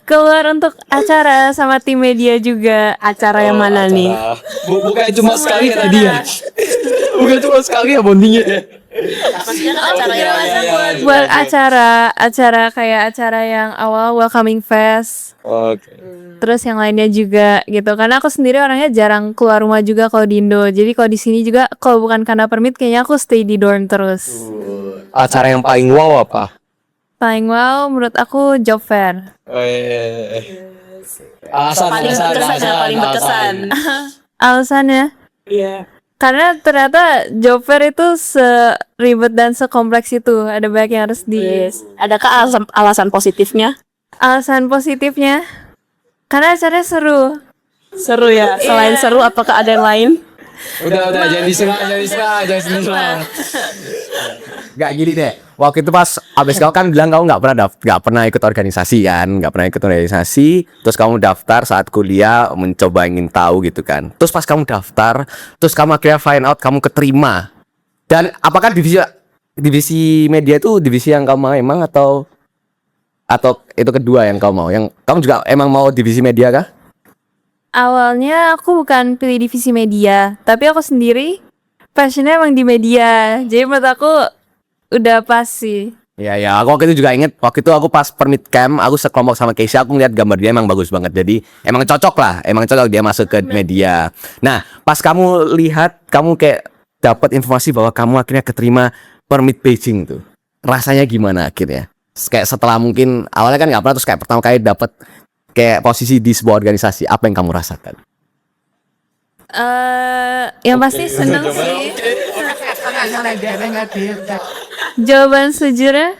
keluar untuk acara sama tim media juga. Acara yang mana nih? Bukan cuma sekali tadi ya. Bukan cuma sekali ya bondingnya. Buat acara kayak acara yang awal welcoming fest. Oke. Terus yang lainnya juga gitu. Karena aku sendiri orangnya jarang keluar rumah juga kalau di Indo. Jadi kalau di sini juga kalau bukan karena permit kayaknya aku stay di dorm terus. Acara yang paling wow apa? Paling wow menurut aku job fair. Paling berkesan. Alasannya Iya. karena ternyata job fair itu seribet dan sekompleks itu. Ada banyak yang harus di Yes. Adakah alasan positifnya? alasan positifnya karena acaranya seru. Seru ya. Selain seru, apakah ada yang lain? Udah, jangan diserang. Gak gini deh. Waktu itu pas abis kau kan bilang kau nggak pernah ikut organisasi kan, Terus kamu daftar saat kuliah, mencoba ingin tahu gitu kan. Terus pas kamu daftar, terus kamu akhirnya find out kamu keterima. Dan apakah divisi media itu divisi yang kamu mau emang atau itu kedua yang kamu mau? Yang kamu juga emang mau divisi media kah? Awalnya aku bukan pilih divisi media, tapi aku sendiri passionnya emang di media. Jadi menurut aku udah pas sih. Ya, aku waktu itu juga inget. Waktu itu aku pas permit camp, aku sekelompok sama Keisha, aku ngeliat gambar dia emang bagus banget. Jadi emang cocok dia masuk ke media. Nah, pas kamu lihat, kamu kayak dapat informasi bahwa kamu akhirnya keterima Permit Beijing tuh. Rasanya gimana akhirnya? Kayak setelah mungkin awalnya kan nggak pernah, terus kayak pertama kali dapat kayak posisi di sebuah organisasi, apa yang kamu rasakan? Yang pasti seneng sih. Jawaban sejujurnya,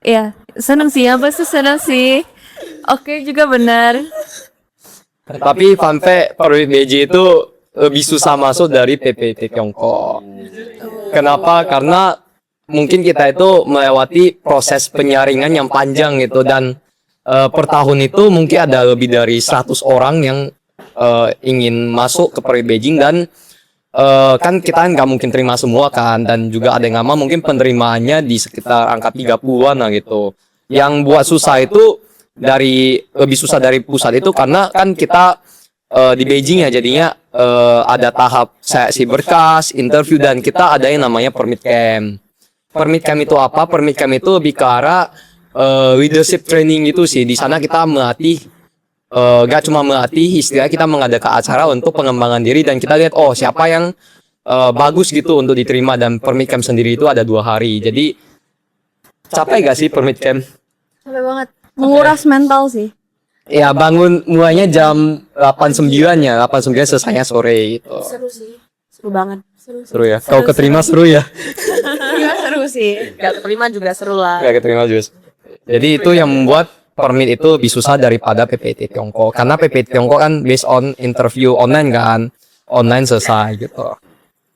ya seneng sih. Yang pasti seneng sih. Oke juga benar. Tapi fun fact, permit BJ itu lebih susah masuk dari PPT Tiongkok. Kenapa? Karena mungkin kita itu melewati proses penyaringan yang panjang gitu, dan per tahun itu mungkin ada lebih dari 100 orang yang ingin masuk ke permit Beijing, dan kan kita nggak mungkin terima semua kan, dan juga ada yang lama mungkin penerimaannya di sekitar angka 30-an lah gitu. Yang buat susah itu lebih susah dari pusat itu karena kan kita di Beijing ya, jadinya ada tahap seleksi berkas, interview, dan kita ada yang namanya permit camp. Permit camp itu apa? Permit camp itu lebih ke arah leadership training gitu sih. Di sana kita melatih, gak cuma melatih, istilahnya kita mengadakan acara untuk pengembangan diri, dan kita lihat siapa yang bagus gitu untuk diterima. Dan permit camp sendiri itu ada 2 hari. Jadi capek gak sih permit camp? Capek banget. Menguras mental sih. Ya bangun mulainya jam 8.09 ya, 8.09 selesainya sore gitu. Seru sih. Seru banget. Seru ya. Kau keterima seru ya? Iya seru sih. Gak terima juga seru lah. Gak keterima juga. Jadi itu yang membuat permit itu lebih susah daripada PPT Tiongkok. Karena PPT Tiongkok kan based on interview online kan. Online selesai gitu.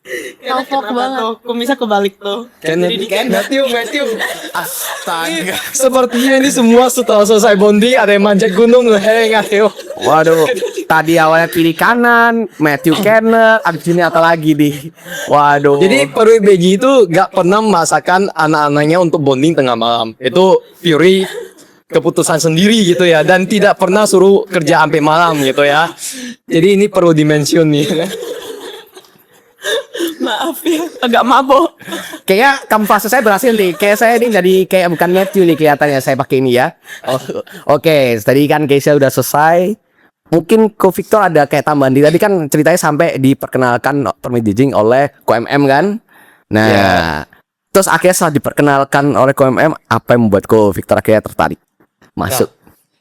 Kenapa banget. Kok bisa kebalik tuh? Matthew. Astaga. Sepertinya ini semua setelah selesai bonding ada yang manjat gunung loh. Matthew. Waduh, tadi awalnya pilih kanan, Matthew Kenner, abis ini apa lagi nih? Waduh. Jadi permit Beijing itu gak pernah memaksakan anak-anaknya untuk bonding tengah malam. Itu Fury keputusan sendiri gitu ya, dan tidak pernah suruh kerja sampai malam gitu ya. Jadi ini perlu dimention nih. Maaf ya, agak mabok. Kayaknya kamuflase saya berhasil nih. Kayak saya ini jadi kayak bukan Matthew nih kelihatannya, saya pakai ini ya. Oke, tadi kan case-nya udah selesai. Mungkin Ko Victor ada kayak tambahan tadi kan ceritanya sampai diperkenalkan permit Beijing oleh KMM kan. Nah, terus akhirnya setelah diperkenalkan oleh KMM, apa yang membuat Ko Victor akhirnya tertarik masuk?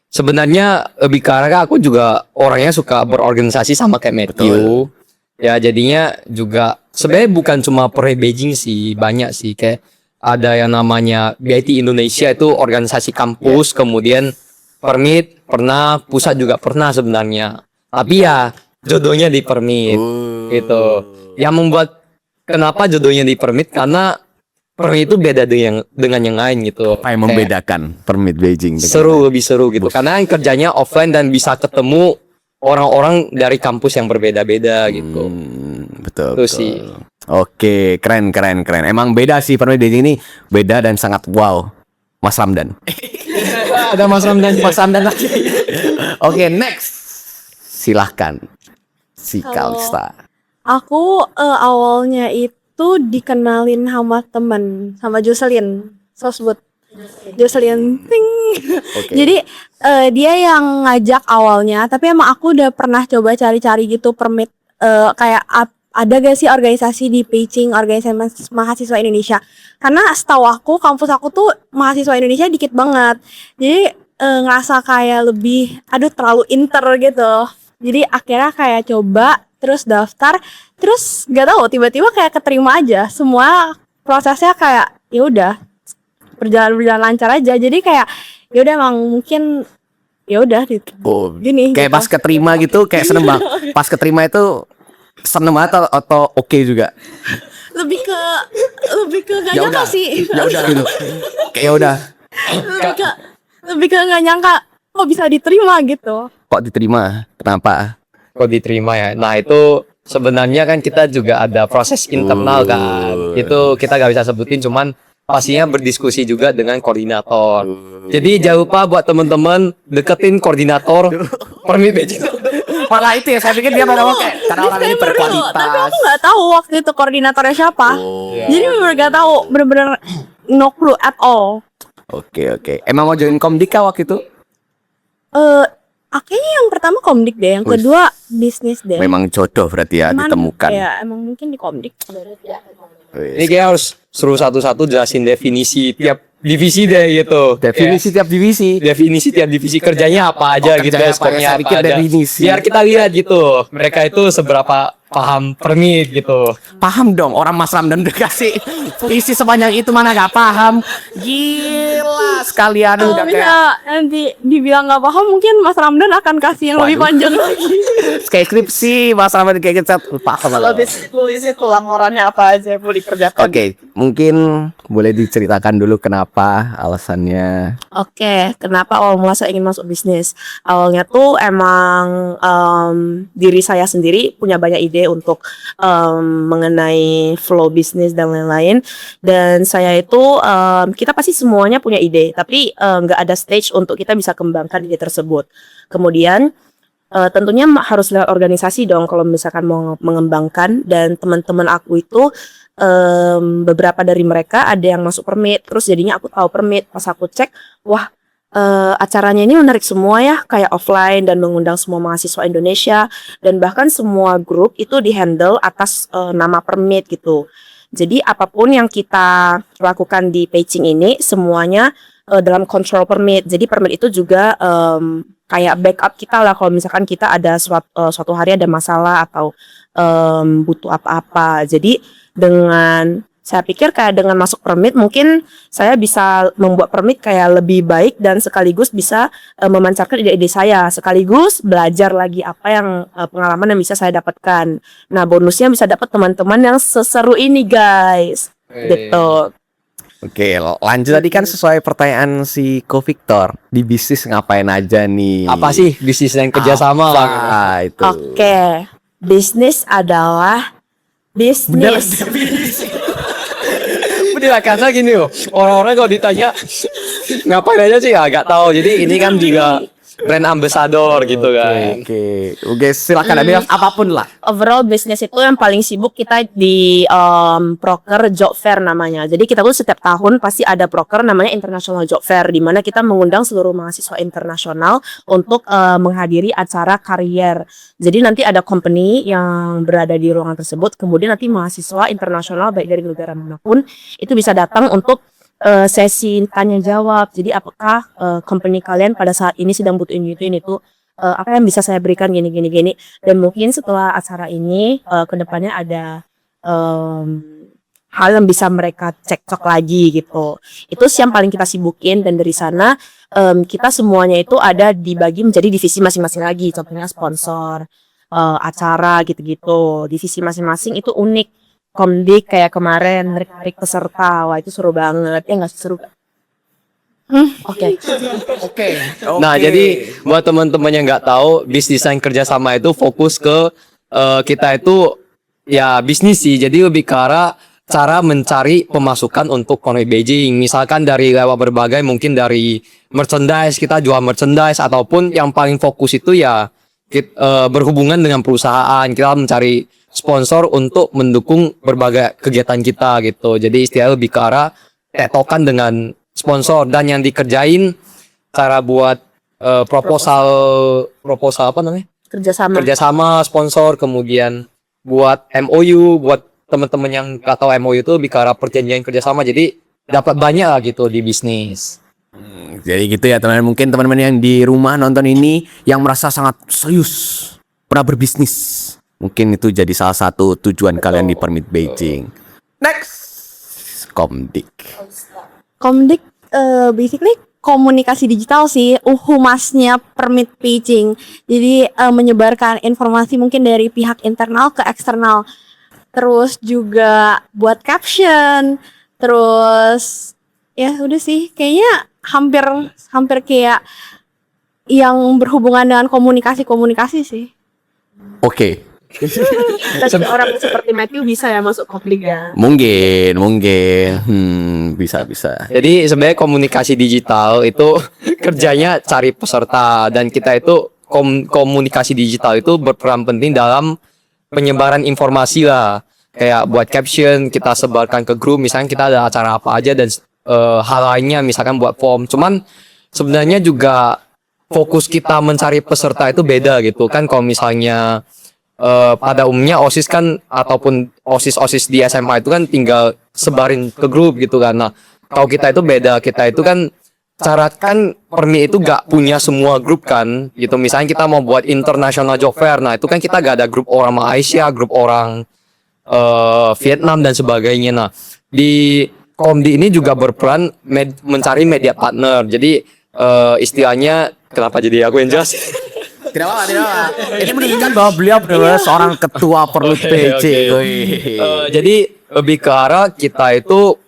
Sebenarnya lebih karena aku juga orangnya suka berorganisasi sama kayak Matthew. Ya jadinya juga sebenarnya bukan cuma permit Beijing sih, banyak sih, kayak ada yang namanya BIT Indonesia itu organisasi kampus, kemudian permit pernah, pusat juga pernah sebenarnya. Tapi ya jodohnya di permit gitu. Yang membuat kenapa jodohnya di permit karena permit itu beda dengan yang lain gitu. Apa yang membedakan permit Beijing? Seru, lebih seru gitu. Karena yang kerjanya offline dan bisa ketemu orang-orang dari kampus yang berbeda-beda gitu. Betul. Itu sih. Oke, keren. Emang beda sih permit Beijing ini, beda dan sangat wow. Mas Ramdan. Ada Mas Ramdan. Mas Ramdan lagi. Oke, next. Silahkan. Si Kalista. Aku awalnya itu dikenalin sama temen, sama Jocelyn Sosbud. Jocelyn ting. Oke. Jadi dia yang ngajak awalnya, tapi emang aku udah pernah coba cari-cari gitu permit kayak ada gak sih organisasi di Beijing, organisasi mahasiswa Indonesia. Karena setahu aku kampus aku tuh mahasiswa Indonesia dikit banget. Jadi ngerasa kayak lebih terlalu inter gitu. Jadi akhirnya kayak coba terus daftar, terus gak tahu tiba-tiba kayak keterima aja. Semua prosesnya kayak ya udah berjalan lancar aja. Jadi kayak ya udah emang mungkin ya udah gini Kayak gitu. pas keterima gitu kayak seneng banget. Pas keterima itu seneng banget atau oke juga? lebih ke nggak Ya nyangka udah. sih. Ya udah gitu. Kayak ya udah. lebih ke nggak nyangka kok bisa diterima gitu. Kok diterima? Kenapa? Kok diterima ya? Nah itu sebenarnya kan kita juga ada proses internal kan. Itu kita gak bisa sebutin, cuman pastinya berdiskusi juga dengan koordinator. Jadi jangan lupa buat teman-teman deketin koordinator permit Beijing. Malah itu ya, saya pikir dia mau ngomong kayak karena orang ini Disclaimer dulu, berkualitas. tapi aku nggak tahu waktu itu koordinatornya siapa. Jadi bener nggak tahu, bener-bener no clue at all. Oke. Emang mau join Komdika waktu itu? Kayaknya yang pertama Komdik deh, yang Wih. kedua bisnis deh. Memang jodoh berarti ya Cuman, ditemukan. Ya emang mungkin di Komdik. Ini kayak harus suruh satu-satu jelasin definisi tiap divisi deh gitu. Definisi tiap divisi. Definisi tiap divisi kerjanya apa aja gitu, kerjanya apa, skopnya saya apa pikir aja. definisi. Biar kita lihat gitu mereka itu seberapa paham permit gitu. Paham dong, orang Mas Ramdan udah kasih puisi sepanjang itu mana gak paham. Gila, sekalian Kalau udah kayak bisa nanti dibilang nggak paham, mungkin Mas Ramdan akan kasih yang lebih Waduh. panjang lagi. kayak skripsi Mas Ramdan kayak gitu paham. Kalau tulis itu laporannya apa aja yang mau dikerjakan. Oke, mungkin boleh diceritakan dulu kenapa alasannya. Oke, kenapa awal mula saya ingin masuk bisnis? Awalnya tuh emang diri saya sendiri punya banyak ide untuk mengenai flow bisnis dan lain-lain. Dan saya itu kita pasti semuanya punya ide, tapi nggak ada stage untuk kita bisa kembangkan ide tersebut. Kemudian tentunya harus lewat organisasi dong kalau misalkan mau mengembangkan. Dan teman-teman aku itu beberapa dari mereka ada yang masuk permit, terus jadinya aku tahu permit. Pas aku cek, wah acaranya ini menarik semua ya, kayak offline dan mengundang semua mahasiswa Indonesia, dan bahkan semua grup itu dihandle atas nama permit gitu. Jadi apapun yang kita lakukan di Peicing ini semuanya dalam kontrol permit. Jadi permit itu juga kayak backup kita lah kalau misalkan kita ada suatu hari ada masalah atau butuh apa-apa. Jadi saya pikir kayak dengan masuk permit mungkin saya bisa membuat permit kayak lebih baik dan sekaligus bisa memancarkan ide-ide saya, sekaligus belajar lagi apa yang pengalaman yang bisa saya dapatkan. Nah, bonusnya bisa dapat teman-teman yang seseru ini, guys. Gitu. Oke, lanjut tadi kan sesuai pertanyaan si Ko Victor, di bisnis ngapain aja nih? Apa sih bisnis dan kerjasama lah gitu. Apa itu? Oke, bisnis adalah bisnis. Bener karena gini loh, orang-orang kalau ditanya ngapain aja sih ya gak tahu. Jadi ini kan juga brand ambassador gitu kan. Oke, silakan ada apapun lah. Overall bisnis itu yang paling sibuk kita di proker job fair namanya. Jadi kita tuh setiap tahun pasti ada proker namanya International Job Fair, di mana kita mengundang seluruh mahasiswa internasional untuk menghadiri acara karier. Jadi nanti ada company yang berada di ruangan tersebut, kemudian nanti mahasiswa internasional baik dari negara manapun itu bisa datang untuk sesi tanya jawab. Jadi apakah company kalian pada saat ini sedang butuh ini itu apa yang bisa saya berikan gini. Dan mungkin setelah acara ini kedepannya ada hal yang bisa mereka cekcok lagi gitu. Itu sih yang paling kita sibukin, dan dari sana kita semuanya itu ada dibagi menjadi divisi masing-masing lagi. Contohnya sponsor, acara gitu-gitu. Divisi masing-masing itu unik. Komdik kayak kemarin narik peserta, wah itu seru banget ya, nggak seru? Oke. Nah, jadi buat teman-teman yang nggak tahu, bisnis dan kerjasama itu fokus ke kita itu ya bisnis sih. Jadi lebih ke arah cara mencari pemasukan untuk Konoi Beijing. Misalkan dari lewat berbagai, mungkin dari merchandise, kita jual merchandise, ataupun yang paling fokus itu ya berhubungan dengan perusahaan. Kita mencari sponsor untuk mendukung berbagai kegiatan kita gitu. Jadi istilahnya lebih ke arah tektokan dengan sponsor, dan yang dikerjain cara buat proposal apa namanya? Kerjasama sponsor, kemudian buat MOU, buat teman-teman yang nggak tahu MOU itu lebih ke arah perjanjian kerjasama. Jadi dapat banyak lah gitu di bisnis. Jadi gitu ya teman-teman. Mungkin teman-teman yang di rumah nonton ini yang merasa sangat serius pernah berbisnis, mungkin itu jadi salah satu tujuan kalian di Permit Beijing. Next, Komdik. Komdik basically komunikasi digital sih, humasnya Permit Beijing. Jadi menyebarkan informasi mungkin dari pihak internal ke eksternal. Terus juga buat caption. Terus ya udah sih, kayaknya hampir kayak yang berhubungan dengan komunikasi sih. Oke. Tapi orang seperti Matthew bisa ya masuk Komdik ya? Mungkin bisa. Jadi sebenarnya komunikasi digital itu kerjanya cari peserta, dan kita itu komunikasi digital itu berperan penting dalam penyebaran informasi lah. Kayak buat caption kita sebarkan ke grup, misalnya kita ada acara apa aja, dan hal lainnya misalkan buat form. Cuman sebenarnya juga fokus kita mencari peserta itu beda gitu kan. Kalau misalnya pada umumnya OSIS kan, ataupun OSIS di SMA itu kan tinggal sebarin ke grup gitu kan. Nah, kalau kita itu beda, kita itu kan cara kan Permi itu gak punya semua grup kan gitu. Misalnya kita mau buat international job fair, nah itu kan kita gak ada grup orang Malaysia, grup orang Vietnam dan sebagainya. Nah di Komdi ini juga berperan mencari media partner. Jadi istilahnya kenapa jadi aku yang jelas? Tidak apa, tidak apa. Ini menunjukkan bahwa beliau adalah seorang ketua Permit PJ. Jadi lebih ke arah kita itu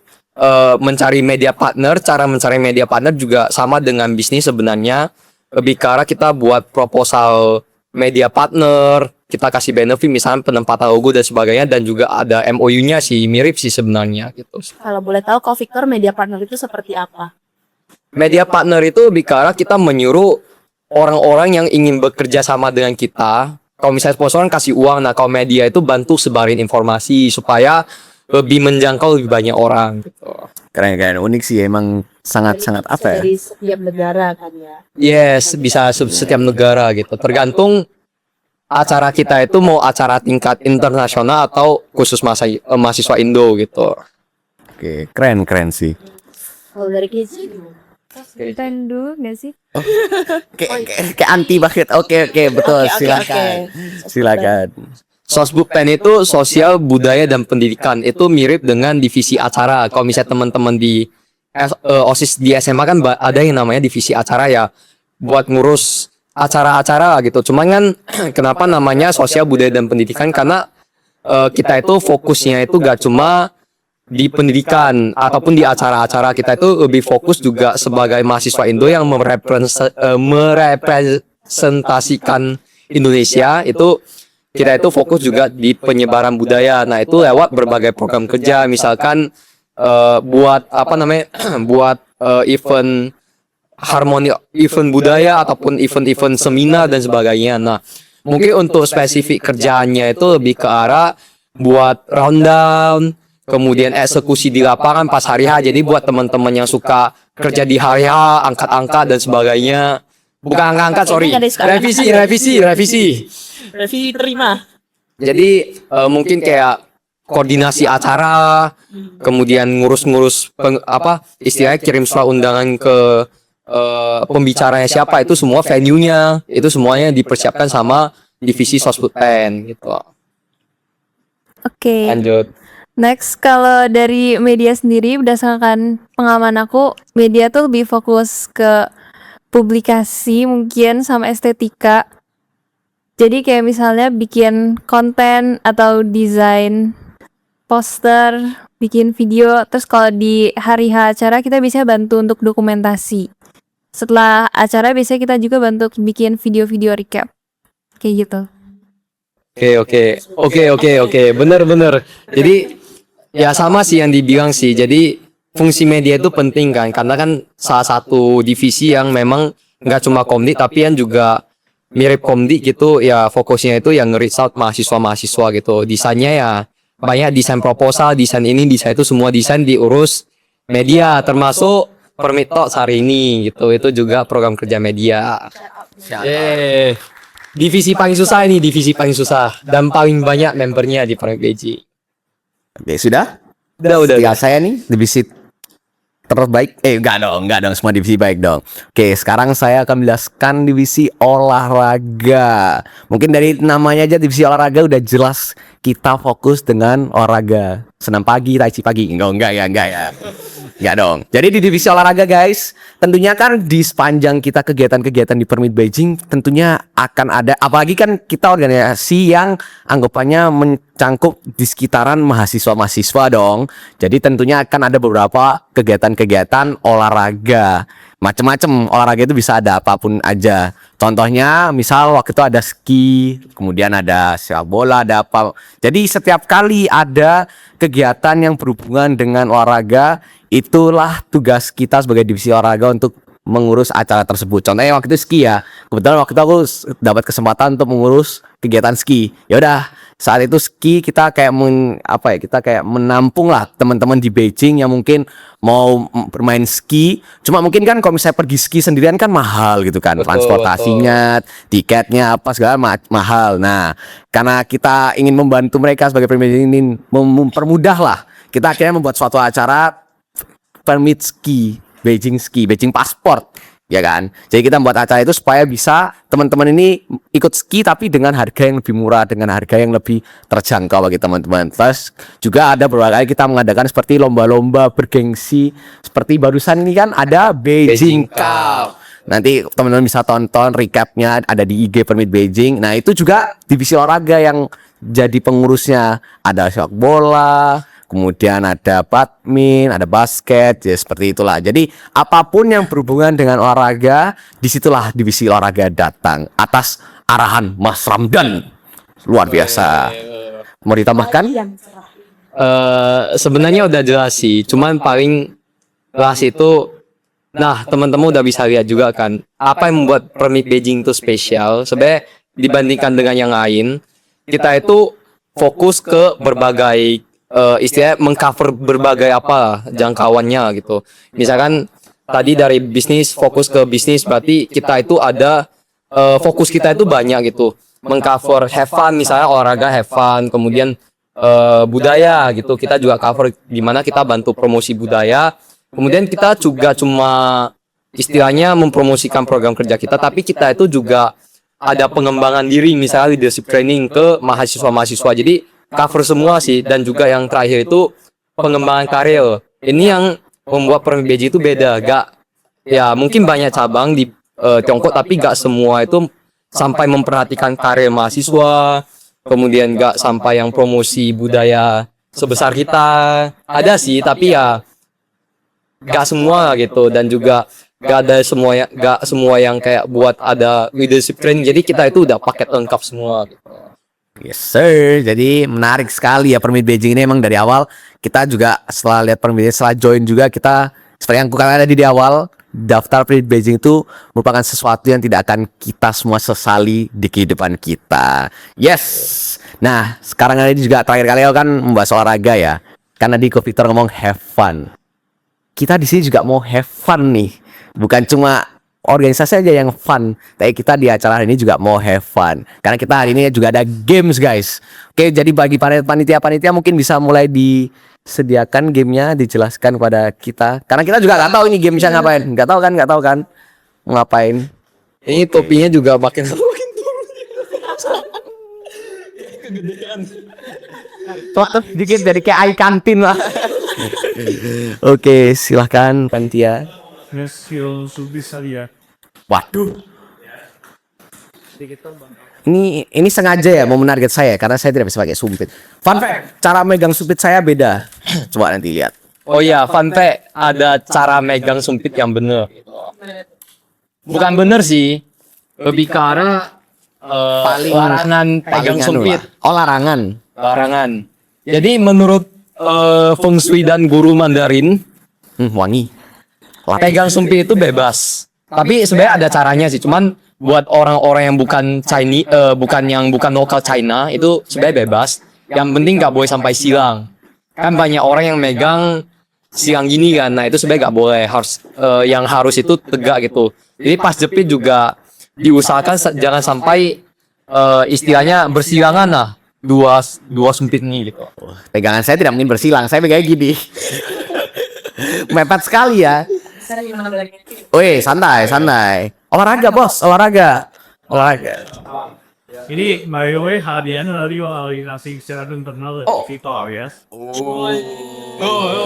mencari media partner. Cara mencari media partner juga sama dengan bisnis sebenarnya. Lebih ke arah kita buat proposal media partner, kita kasih benefit misalnya penempatan logo dan sebagainya, dan juga ada MOU-nya sih, mirip sih sebenarnya gitu. Kalau boleh tahu Kak Victor, media partner itu seperti apa? Media partner itu lebih ke arah kita menyuruh orang-orang yang ingin bekerja sama dengan kita. Kalau misalnya sponsoran kasih uang, nah kalau media itu bantu sebarin informasi supaya lebih menjangkau lebih banyak orang gitu. Keren, unik sih, emang sangat apa ya? Dari setiap negara kan ya. Yes, bisa setiap negara gitu. Tergantung acara kita itu mau acara tingkat internasional atau khusus mahasiswa Indo gitu. Oke, keren sih. Kalau dari Kezi gimana? Ceritain dulu gak sih? Kayak anti banget. Oke, betul. Silakan. Sosbudpen itu sosial, budaya, dan pendidikan. Itu mirip dengan divisi acara. Kalau misalnya teman-teman di OSIS di SMA kan ada yang namanya divisi acara ya, buat ngurus acara-acara gitu. Cuman kan kenapa namanya sosial, budaya, dan pendidikan? Karena kita itu fokusnya itu gak cuma di pendidikan ataupun di acara-acara. Kita itu lebih fokus juga sebagai mahasiswa Indo yang merepresentasikan Indonesia. Itu kita itu fokus juga di penyebaran budaya. Nah itu lewat berbagai program kerja, misalkan buat buat event harmoni, event budaya ataupun event-event seminar dan sebagainya. Nah mungkin untuk spesifik kerjaannya itu lebih ke arah buat rundown, kemudian eksekusi di lapangan pas hari H. Jadi buat teman-teman yang suka kerja di hari H, angkat-angkat dan sebagainya. Bukan angkat-angkat, sorry. Revisi terima. Jadi mungkin kayak koordinasi acara, kemudian ngurus-ngurus istilahnya kirim surat undangan ke pembicaranya siapa, itu semua venue-nya, itu semuanya dipersiapkan sama divisi Sosbudpen gitu. Oke. Lanjut. Next, kalau dari media sendiri, berdasarkan pengalaman aku, media tuh lebih fokus ke publikasi mungkin sama estetika. Jadi kayak misalnya bikin konten atau desain poster, bikin video. Terus kalau di hari H acara kita bisa bantu untuk dokumentasi. Setelah acara biasanya kita juga bantu bikin video-video recap. Kayak gitu. Oke. Bener. Jadi ya sama sih yang dibilang sih. Jadi fungsi media itu penting kan, karena kan salah satu divisi yang memang nggak cuma Komdi tapi yang juga mirip Komdi gitu ya, fokusnya itu yang nge-reach out mahasiswa gitu. Desainnya ya banyak desain proposal, desain ini, desain itu, semua desain diurus media, termasuk Permit Talks hari ini gitu. Itu juga program kerja media. Divisi paling susah ini, divisi paling susah dan paling banyak membernya di Permit PJ. Oke, sudah? Udah. Tinggal saya nih, divisi terbaik. Enggak dong, semua divisi baik dong. Oke, sekarang saya akan menjelaskan divisi olahraga. Mungkin dari namanya aja divisi olahraga udah jelas kita fokus dengan olahraga. Senam pagi, tai chi pagi. Enggak ya. Enggak dong. Jadi di divisi olahraga guys, tentunya kan di sepanjang kita kegiatan-kegiatan di Permit Beijing tentunya akan ada, apalagi kan kita organisasi yang anggapannya mencangkup di sekitaran mahasiswa-mahasiswa dong. Jadi tentunya akan ada beberapa kegiatan-kegiatan olahraga. Macem-macem olahraga itu bisa ada apapun aja. Contohnya misal waktu itu ada ski, kemudian ada sepak bola, ada apa. Jadi setiap kali ada kegiatan yang berhubungan dengan olahraga, itulah tugas kita sebagai divisi olahraga untuk mengurus acara tersebut. Contohnya waktu itu ski ya. Kebetulan waktu itu aku dapat kesempatan untuk mengurus kegiatan ski. Ya udah, saat itu ski kita kayak kita kayak menampung lah teman-teman di Beijing yang mungkin mau bermain ski. Cuma mungkin kan kalau misalnya pergi ski sendirian kan mahal gitu kan. Transportasinya, tiketnya apa segala mahal. Nah, karena kita ingin membantu mereka sebagai Permit ini mempermudah lah. Kita akhirnya membuat suatu acara Permit Ski Beijing Ski, Beijing Passport, ya kan? Jadi kita membuat acara itu supaya bisa teman-teman ini ikut ski tapi dengan harga yang lebih murah, dengan harga yang lebih terjangkau bagi teman-teman. Terus juga ada berbagai kita mengadakan seperti lomba-lomba bergengsi seperti barusan ini kan ada Beijing Cup. Nanti teman-teman bisa tonton recapnya ada di IG Permit Beijing. Nah itu juga divisi olahraga yang jadi pengurusnya ada sepak bola, kemudian ada badminton, ada basket, ya seperti itulah. Jadi apapun yang berhubungan dengan olahraga, disitulah divisi olahraga datang atas arahan Mas Ramdan. Luar biasa. Mau ditambahkan? Sebenarnya udah jelas sih, cuman paling jelas itu, nah teman-teman udah bisa lihat juga kan, apa yang membuat Permit Beijing itu spesial. Sebenarnya dibandingkan dengan yang lain, kita itu fokus ke berbagai istilahnya mengcover berbagai apa jangkauannya gitu. Misalkan tadi dari bisnis fokus ke bisnis, berarti kita itu ada fokus kita itu banyak gitu. Mengcover have fun, misalnya olahraga have fun, kemudian budaya gitu. Kita juga cover gimana kita bantu promosi budaya. Kemudian kita juga cuma istilahnya mempromosikan program kerja kita, tapi kita itu juga ada pengembangan diri, misalnya leadership training ke mahasiswa-mahasiswa. Jadi cover semua sih, dan juga yang terakhir itu pengembangan karir. Ini yang membuat Permit Beijing itu beda, gak ya mungkin banyak cabang di Tiongkok tapi gak semua itu sampai memperhatikan karir mahasiswa, kemudian gak sampai yang promosi budaya sebesar kita. Ada sih tapi ya gak semua gitu, dan juga gak ada semua yang kayak buat ada leadership training. Jadi kita itu udah paket lengkap semua gitu. Yes sir, jadi menarik sekali ya Permit Beijing ini. Emang dari awal kita juga setelah lihat Permit Beijing, setelah join juga kita seperti yang kukatakan tadi di awal, daftar Permit Beijing itu merupakan sesuatu yang tidak akan kita semua sesali di kehidupan kita. Yes. Nah sekarang ini juga terakhir kali aku kan membahas olahraga ya, karena di Victor ngomong have fun. Kita di sini juga mau have fun nih, bukan cuma organisasi aja yang fun, tapi kita di acara hari ini juga mau have fun. Karena kita hari ini juga ada games guys. Oke, jadi bagi panitia-panitia mungkin bisa mulai disediakan gamenya, dijelaskan kepada kita. Karena kita juga nggak tahu ini game bisa ngapain. Nggak tahu kan ngapain. Ini topinya juga makin turun. Tuh sedikit dari kayak air kantin lah. Oke, silahkan panitia. Waduh. Ini sengaja ya mau menarget saya karena saya tidak bisa pakai sumpit. Fun fact, cara megang sumpit saya beda. Coba nanti lihat. Oh iya, fun fact, ada cara megang sumpit yang bener. Bukan bener sih, lebih ke arah larangan pegang sumpit. Oh larangan. Larangan. Jadi menurut Feng Shui dan guru Mandarin, Wangi. pegang sumpit itu bebas. Tapi sebenarnya ada caranya sih. Cuman buat orang-orang yang bukan Chinese, bukan lokal China itu sebenarnya bebas. Yang penting nggak boleh sampai silang. Kan banyak orang yang megang silang gini kan. Nah itu sebenarnya nggak boleh. Yang harus itu tegak gitu. Jadi pas jepit juga diusahakan jangan sampai istilahnya bersilangan lah. Dua sumpit nih gitu. Pegangan saya tidak mungkin bersilang. Saya pegangnya gini. Mepet sekali ya. Woi, santai. Olahraga, bos, olahraga. Ini Mario hadiahnya tadi ngasih secara internal kita ya. Oh,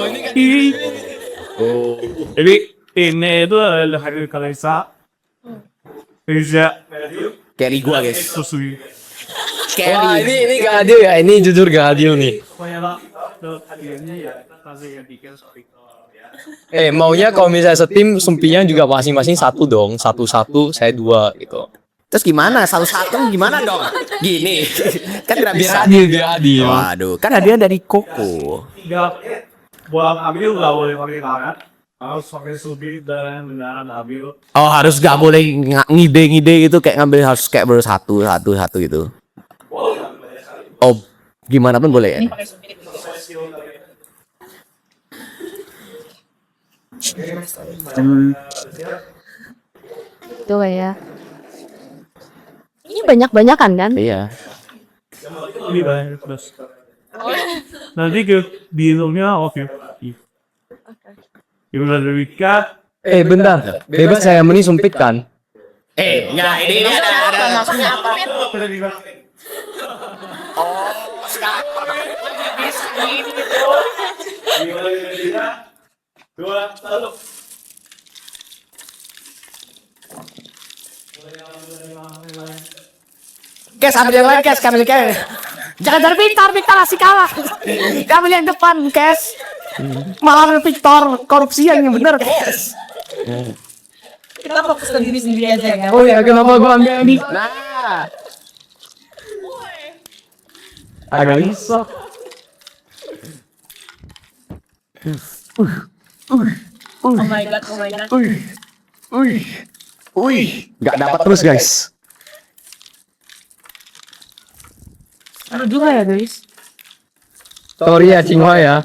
ini kan. Jadi ini itu adalah hari kalesa. Bisa Carry gua, guys. susui. Wah, ini gak adil ya. Ini jujur gak adil nih. Pokoknya lah, hadiahnya ya kasih yang bikin speaker ya. Maunya kalau misalnya setim sumpinya juga masing-masing satu dong. Satu-satu, saya dua gitu. Terus gimana? Satu-satu gimana dong? Gini. Kan tidak bisa. Biar adil. Waduh, kan hadiah dari Koko. Tinggal buat ambil nggak boleh pakai tangan, harus pakai subit dan beneran ambil. Oh, harus gak boleh ngide-ngide gitu, kayak ngambil harus kayak bersatu gitu. Oh, gimana pun boleh ya. Tuh ya. Ini banyak-banyakan kan? Iya. Ini banyak terus. Nanti ke di hidungnya oke. Gimana dari cut, Bentar. Bebas saya menyumpitkan. Enggak, ini ada. Maksudnya apa? Dua, satu. Kes, ambil yang lain, Kes, ambil Kes. Jangan dari Victor, Victor asik kalah. Ambil yang depan, Kes. Malah Victor, korupsi yang bener, Kes. Kita fokus ke diri sendiri aja ya. Oh ya, kenapa gua ambil ini? Nah, Agak risau. Oh my god, oh my god. nggak dapat terus, guys. Seru juga ya guys. Sorry ya Cinghua ya.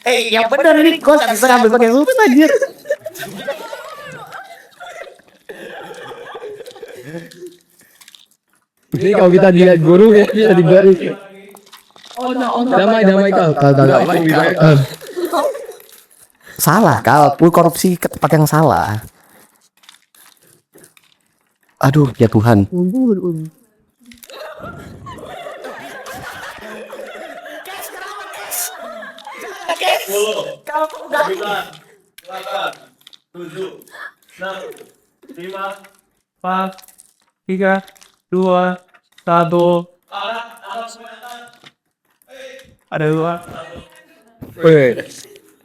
Yang bener ini, gue nggak bisa ngambil pakai lupus anjir. Ini kalau kita dilihat guru ya bisa dibaris. Oh no. Damai kau. Salah, Kal. Lu korupsi ke tempat yang salah. Aduh, ya Tuhan. Sembilan, delapan, tujuh, enam, lima, empat, tiga, dua, satu. Ada dua.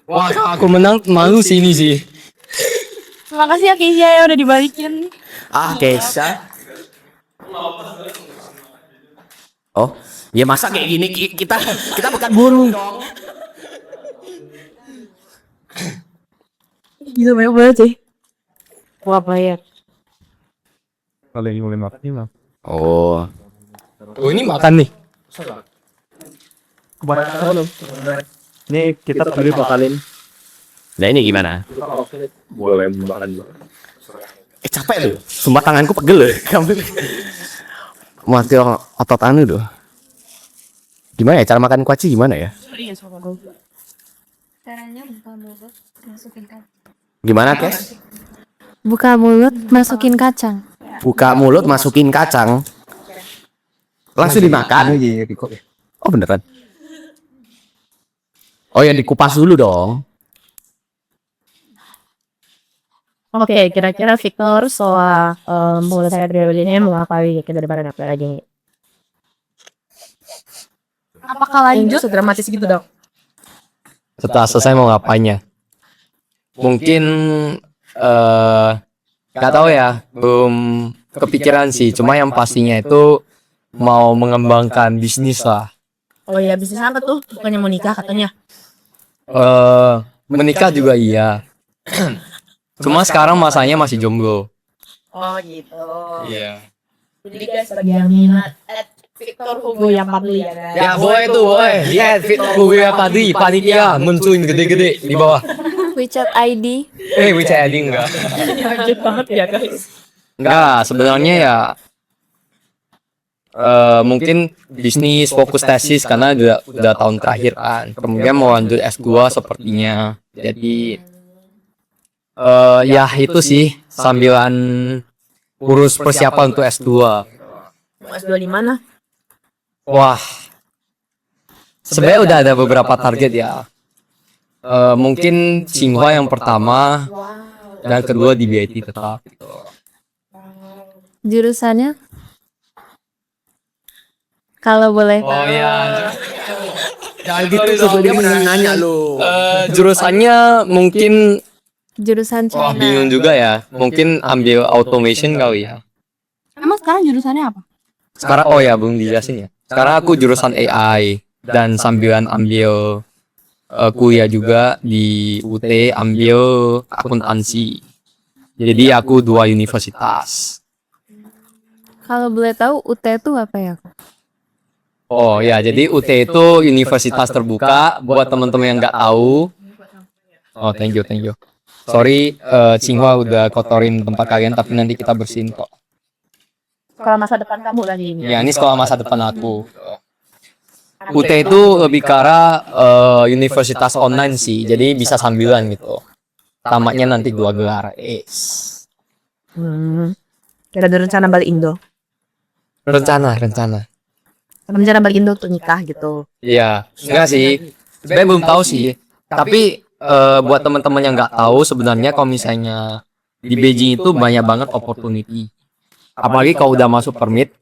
Wah, kalau aku menang malu sini sih. Terima kasih ya Keisha ya udah dibalikin. Keisha. Oh, ya masa kayak gini kita bukan guru dong. Gila banyak banget sih. Wah bayar. Kalau ini boleh makan ini mah. Oh, Oh ini makan nih. Kebanyakan belum. Ini kita tadi bakalin. nah ini gimana? Boleh makan. Capek lu. Sumpah tanganku pegel loh. Mati otot anu doh. Gimana ya cara makan kuaci gimana ya? Caranya buka mulut, masukin kacang. Gimana, Kes? Buka mulut, masukin kacang. Buka mulut, masukin kacang. Langsung dimakan. Oh, beneran. Oh, yang dikupas dulu dong. Oke, kira-kira Victor soal mulut saya pribadi ini mengakui kita daripada apa lagi? Apakah lanjut sedramatis gitu dong? Setelah selesai mau ngapainnya? Mungkin nggak tahu ya, belum kepikiran sih. Cuma yang pastinya itu mau mengembangkan bisnis lah. Oh iya, bisnis apa tuh? Bukannya mau nikah katanya? Menikah juga iya. Cuma sekarang masanya masih jomblo. Oh gitu. Iya. Jadi guys bagi yang minat Victor Hugo yang Padli ya kan? Ya boleh tuh, boleh. Lihat Victor Padli, panitia munculin gede-gede di bawah. WeChat ID. WeChat ID enggak. Lanjut banget ya guys. Enggak, sebenarnya ya mungkin bisnis fokus tesis karena udah tahun terakhir kan. Kemudian mau lanjut S2 sepertinya. Jadi ya itu sih sambilan urus persiapan untuk S2. S2 di mana? Wah. Sebenarnya udah ada beberapa target ya. Mungkin Tsinghua yang pertama dan kedua di BIT tetap. Jurusannya? Kalau boleh. Oh iya. Jangan gitu sebelum dia nanya lu. Jurusannya mungkin Jurusan wah China. bingung juga ya. Mungkin ambil automation kali ya. Emang sekarang jurusannya apa? Sekarang oh ya belum dijelasin ya. Sekarang aku jurusan AI dan sambilan ambil kuliah juga di UT ambil akuntansi. Jadi aku 2 universitas. Kalau boleh tahu UT itu apa ya? Oh ya, jadi UT itu universitas terbuka buat teman-teman yang nggak tahu. Oh, thank you. Sorry, Tsinghua udah kotorin tempat kalian, tapi nanti kita bersihin kok. Sekolah masa depan kamu lagi ini. Ya, ini sekolah masa depan aku. UT itu lebih ke arah universitas online sih, jadi bisa sambilan gitu. Tamatnya nanti 2 gelar. Kira ada rencana balik Indo. Rencana. Rencana balik Indo untuk nikah gitu. Iya, enggak sih. Sebenarnya belum tahu sih. Tapi buat teman-teman yang nggak tahu sebenarnya kalau misalnya di Beijing itu banyak banget opportunity. Apalagi kalau udah masuk permit,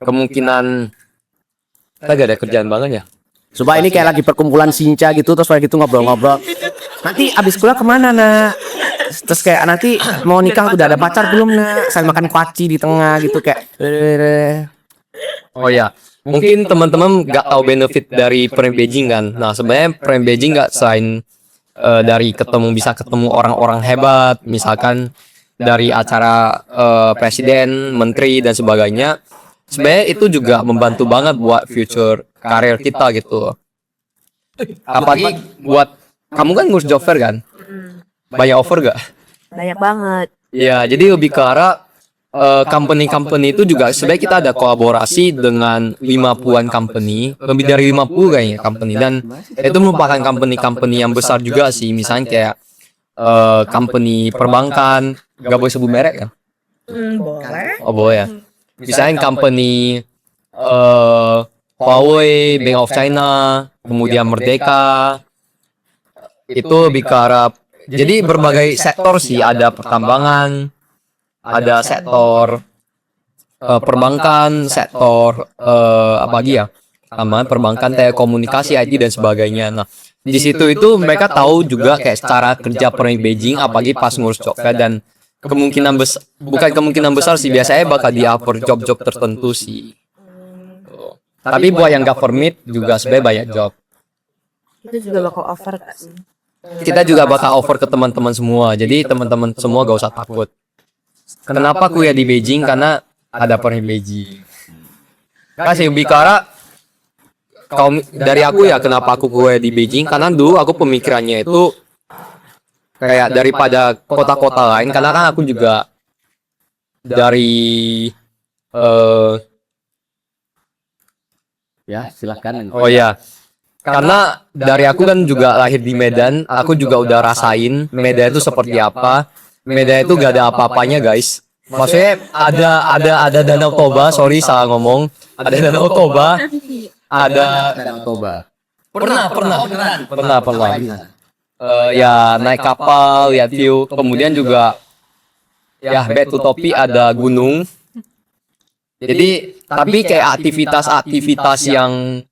kemungkinan kita gak ada kerjaan banget ya. Coba ini kayak lagi perkumpulan Sinca gitu, terus kayak gitu ngobrol-ngobrol. Nanti abis kuliah kemana nak? Terus kayak nanti mau nikah udah ada pacar belum nak? Saya makan kuaci di tengah gitu kayak. Oh ya, mungkin teman-teman nggak tahu benefit dari Prime Beijing kan. Nah sebenarnya Prime Beijing nggak selain dari bisa ketemu orang-orang hebat, misalkan dari acara presiden, menteri dan sebagainya. Sebenarnya itu juga membantu banget buat future karir kita gitu. Apalagi buat kamu kan ngurus job fair kan? Banyak offer gak? Banyak banget. Ya, jadi lebih ke arah company-company itu juga sebenarnya kita ada kolaborasi dengan 50-an company, lebih dari 50 kayaknya company, dan itu merupakan company-company yang besar juga sih, misalnya kayak company perbankan, gak boleh sebut merek kan? Boleh. Oh boleh ya. Misalnya company Huawei, Bank of China, kemudian Merdeka, itu lebih ke arah, jadi berbagai sektor sih, ada pertambangan, ada sektor perbankan, sektor apa lagi ya? Pertambangan, perbankan, telekomunikasi, IT dan sebagainya. Nah, di situ itu mereka tahu juga kayak cara kerja Prime Beijing, apalagi pas ngurus job fair, dan kemungkinan besar, bukan kemungkinan besar sih, biasanya bakal di offer job-job tertentu sih. Tuh. Tapi buat yang gak permit juga sebenarnya banyak job. Itu juga bakal offer gak sih? Kita juga bakal offer ke teman-teman semua. Jadi teman-teman semua gak usah takut. Kenapa kuliah di Beijing? Karena ada Prime Beijing. Kasih bicara kalau dari aku ya, kenapa aku kuliah di Beijing? Karena dulu aku pemikirannya itu kayak daripada kota-kota lain, karena kan aku juga dari Ya silakan. oh ya, karena dari aku kan juga lahir di Medan, aku juga udah rasain Medan itu seperti apa. Medan itu gak ada apa-apanya guys. Maksudnya ada Danau Toba, sorry salah ngomong. Ada Danau Toba, ada Toba. pernah. Ya naik kapal, lihat view, kemudian juga ya back to topi ada gunung. Jadi tapi kayak aktivitas yang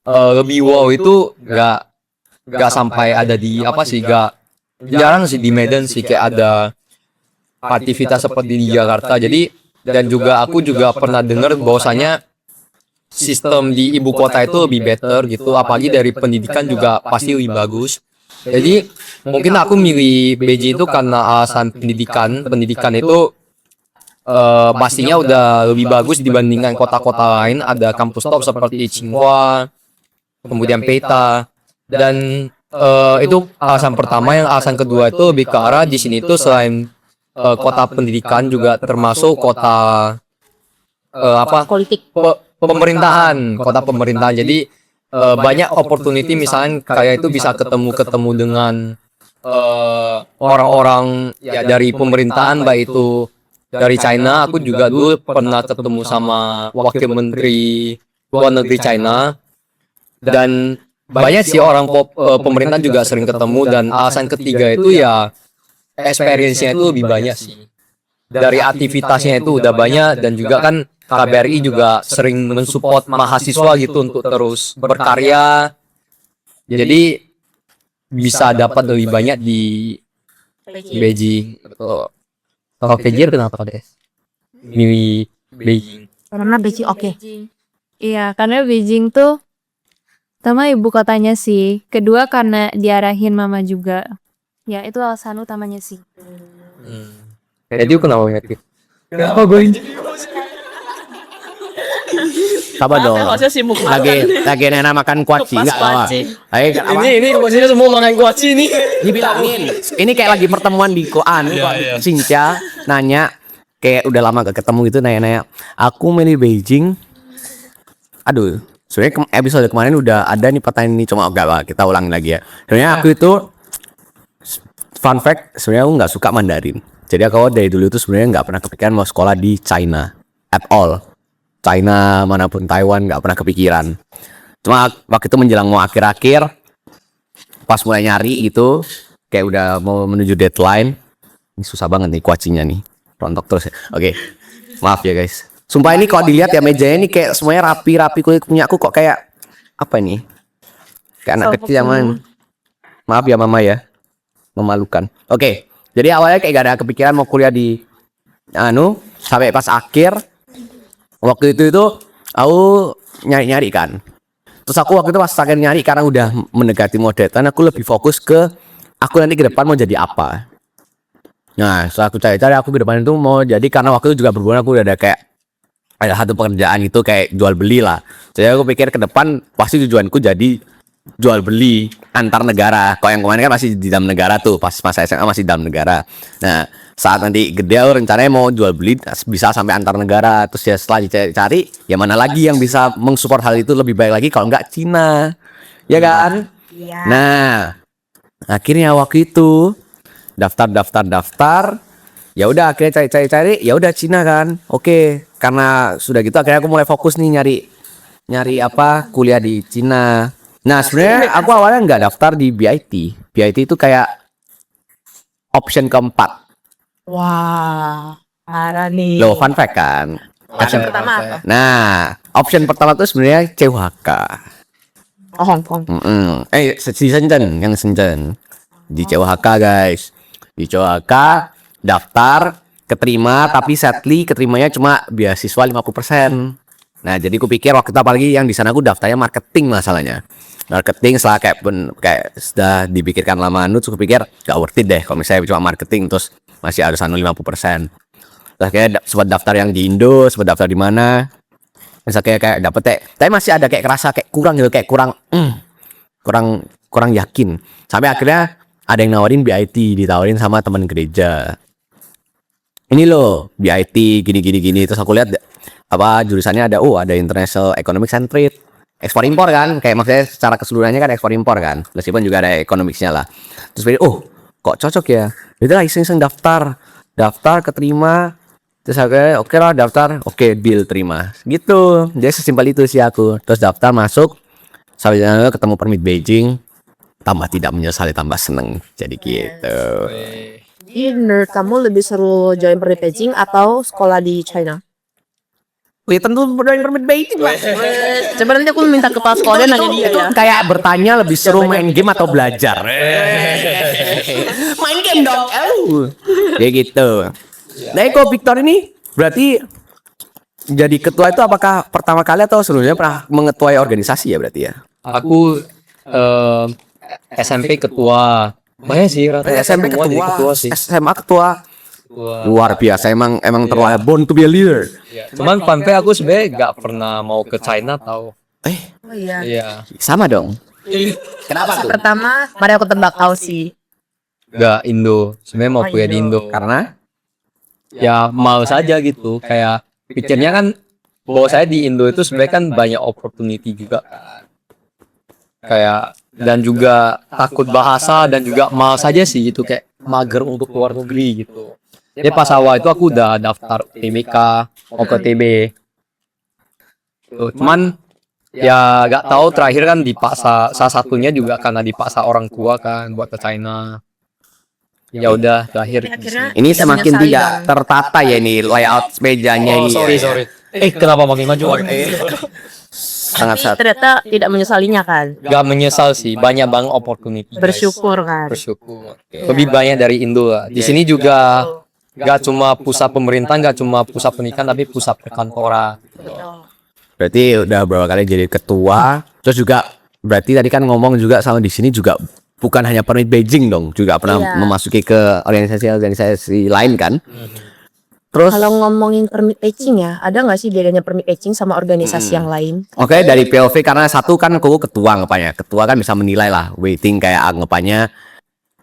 lebih wow itu nggak sampai ada di apa sih, jarang sih di Medan sih kayak ada aktivitas seperti di Jakarta. Jadi dan juga aku juga pernah dengar bahwasanya sistem di ibu kota itu lebih better gitu, apalagi dari pendidikan juga pasti lebih bagus. Jadi mungkin aku milih Beijing itu karena alasan pendidikan itu pastinya udah lebih bagus dibandingkan kota-kota lain. Ada kampus top seperti Tsinghua, kemudian Peita, dan itu alasan pertama. Yang alasan kedua itu lebih ke arah di sini itu selain kota pendidikan juga termasuk kota Politik. pemerintahan, kota pemerintahan. Jadi banyak opportunity, misalnya kayak itu bisa ketemu dengan orang-orang ya dari pemerintahan, baik itu dari China. Aku juga dulu pernah ketemu sama wakil menteri luar negeri China, dan banyak sih orang pemerintah juga sering ketemu. Dan alasan ketiga itu ya experience-nya itu lebih banyak sih, dari aktivitasnya itu udah banyak, dan juga kan KBRI juga sering mensupport mahasiswa gitu untuk terus berkarya. Jadi bisa dapat lebih banyak di Beijing. Betul. Kalau Kejir kenapa deh? Milih Beijing. Karena Beijing oke. Iya, karena Beijing tuh pertama ibu kotanya sih, kedua karena diarahin mama juga. Ya, itu alasan utamanya sih. Jadi kenapa ngerti? Kenapa gue Sabar dong. Maksudnya sibuk Lagi enak makan kuaci enggak apa. Ayo apa? ini maksudnya semua makan kuaci nih. Dibilangin. Ini kayak lagi pertemuan di Koan. Sinca nanya kayak udah lama gak ketemu gitu, nanya-nanya. Aku milih Beijing. Aduh, Sebenarnya episode kemarin udah ada nih pertanyaan ini, cuma enggak lah, kita ulangi lagi ya. Sebenarnya aku itu fun fact, sebenarnya aku nggak suka Mandarin. Jadi aku dari dulu itu sebenarnya nggak pernah kepikiran mau sekolah di China at all. China manapun Taiwan nggak pernah kepikiran. Cuma waktu itu menjelang mau akhir-akhir, pas mulai nyari gitu, kayak udah mau menuju deadline. Ini susah banget nih kuacinya nih, rontok terus ya. Oke, maaf ya guys. Sumpah ini kalau dilihat ya mejanya ini kayak semuanya rapi-rapi, kulit punya aku kok kayak apa ini? Kayak anak kecil zaman. Maaf ya mama ya, memalukan. Oke, jadi awalnya kayak gak ada kepikiran mau kuliah di sampai pas akhir waktu itu aku nyari-nyari kan. Terus aku waktu itu pas akhir nyari karena udah mendekati mau deadline, aku lebih fokus ke aku nanti ke depan mau jadi apa. Nah, setelah aku cari-cari aku ke depan itu mau jadi, karena waktu itu juga berhubungan aku udah ada kayak ada satu pekerjaan itu kayak jual beli lah. Jadi aku pikir ke depan pasti tujuanku jadi jual beli antar negara. Kalau yang kemarin kan masih di dalam negara tuh, pas masa SMA masih dalam negara. Nah, saat nanti gede aku rencananya mau jual beli bisa sampai antar negara. Terus ya setelah dicari, ya mana lagi yang bisa mensupport hal itu lebih baik lagi kalau nggak Cina, ya kan? Iya. Nah, akhirnya waktu itu daftar. Ya udah akhirnya cari, ya udah Cina kan. Oke, karena sudah gitu akhirnya aku mulai fokus nih nyari apa kuliah di Cina. Nah, sebenarnya aku awalnya nggak daftar di BIT. BIT itu kayak option keempat. Wah, parah nih. Loh, fun fact kan. Option pertama apa? Nah, option pertama tuh sebenarnya CUHK. Oh, Hong Kong. Di Shenzhen, yang Shenzhen. Di CUHK guys. Di CUHK daftar, keterima, tapi sadly keterimanya cuma beasiswa 50%. Nah, jadi aku pikir waktu itu apalagi yang di sana aku daftarnya marketing masalahnya. Marketing setelah kayak sudah dipikirkan lama terus aku pikir gak worth it deh kalau misalnya cuma marketing terus masih harus 50%. Terus kayak sempat daftar yang di Indo, sempat daftar di mana. Misal kayak dapet tapi masih ada kayak kerasa kayak kurang gitu, kayak kurang yakin. Sampai akhirnya ada yang nawarin BIT, ditawarin sama teman gereja. Ini loh BIT gini. Terus aku lihat apa jurusannya ada International Economics and Trade, ekspor impor kan, kayak maksudnya secara keseluruhannya kan ekspor impor kan, meskipun juga ada ekonomiknya lah. Terus pikir kok cocok ya, itu lah iseng daftar keterima. Terus akhirnya oke lah daftar, oke deal terima gitu. Jadi sesimpel itu sih aku. Terus daftar masuk, sampai ketemu permit Beijing, tambah tidak menyesali, tambah seneng jadi gitu. Jadi menurut kamu lebih seru join permit Beijing atau sekolah di China? Wih, tentu join permit Beijing lah. Coba nanti aku minta kepala sekolahnya nanya dia Itu ya. kayak bertanya lebih seru main game atau belajar. Main game dong. Kayak gitu. Nah, kok Victor ini berarti jadi ketua itu apakah pertama kali atau sebelumnya pernah mengetuai organisasi ya berarti ya? Aku SMP ketua. Banyak sih rata-rata SMP semua jadi ketua, sih. SMA ketua. Ketua. Luar biasa, emang terlahir born to be a leader. Cuman fun fact aku sebenarnya gak pernah mau ke China tahu. Oh iya. Iya. Sama dong. Kenapa tuh? Pertama, mari aku tebak Aussie. Gak Indo. Sebenarnya mau kuliah di Indo. Karena Ya mau saja gitu. Kayak pikirnya kan bahwa saya di Indo itu sebenarnya kan banyak opportunity juga. Kayak dan juga takut bahasa dan juga mal saja sih gitu, kayak mager untuk luar negeri gitu. Jadi pas awal itu aku udah daftar UTBK, OPTB. Tuh, cuman ya gak tahu terakhir kan dipaksa, salah satunya juga karena dipaksa orang tua kan buat ke China. Ya udah terakhir di sini. ini semakin tidak tertata ya ini layout mejanya ini. Sorry. Kenapa makin maju? Sangat Tapi ternyata tidak menyesalinya kan? Gak menyesal sih, banyak banget opportunity. guys. Bersyukur kan? Bersyukur. Lebih banyak dari Indo lah. Di sini juga gak cuma pusat pemerintah, gak cuma pusat pendidikan, tapi pusat perkantoran. Berarti udah berapa kali jadi ketua. Terus juga berarti tadi kan ngomong juga sama di sini juga bukan hanya permit Beijing dong, juga pernah memasuki ke organisasi lain kan. Terus Kalau ngomongin permit Beijing ya, ada nggak sih bedanya permit Beijing sama organisasi yang lain? oke, dari POV karena satu kan aku ketua anggapannya. Ketua kan bisa menilai lah weighting kayak anggapannya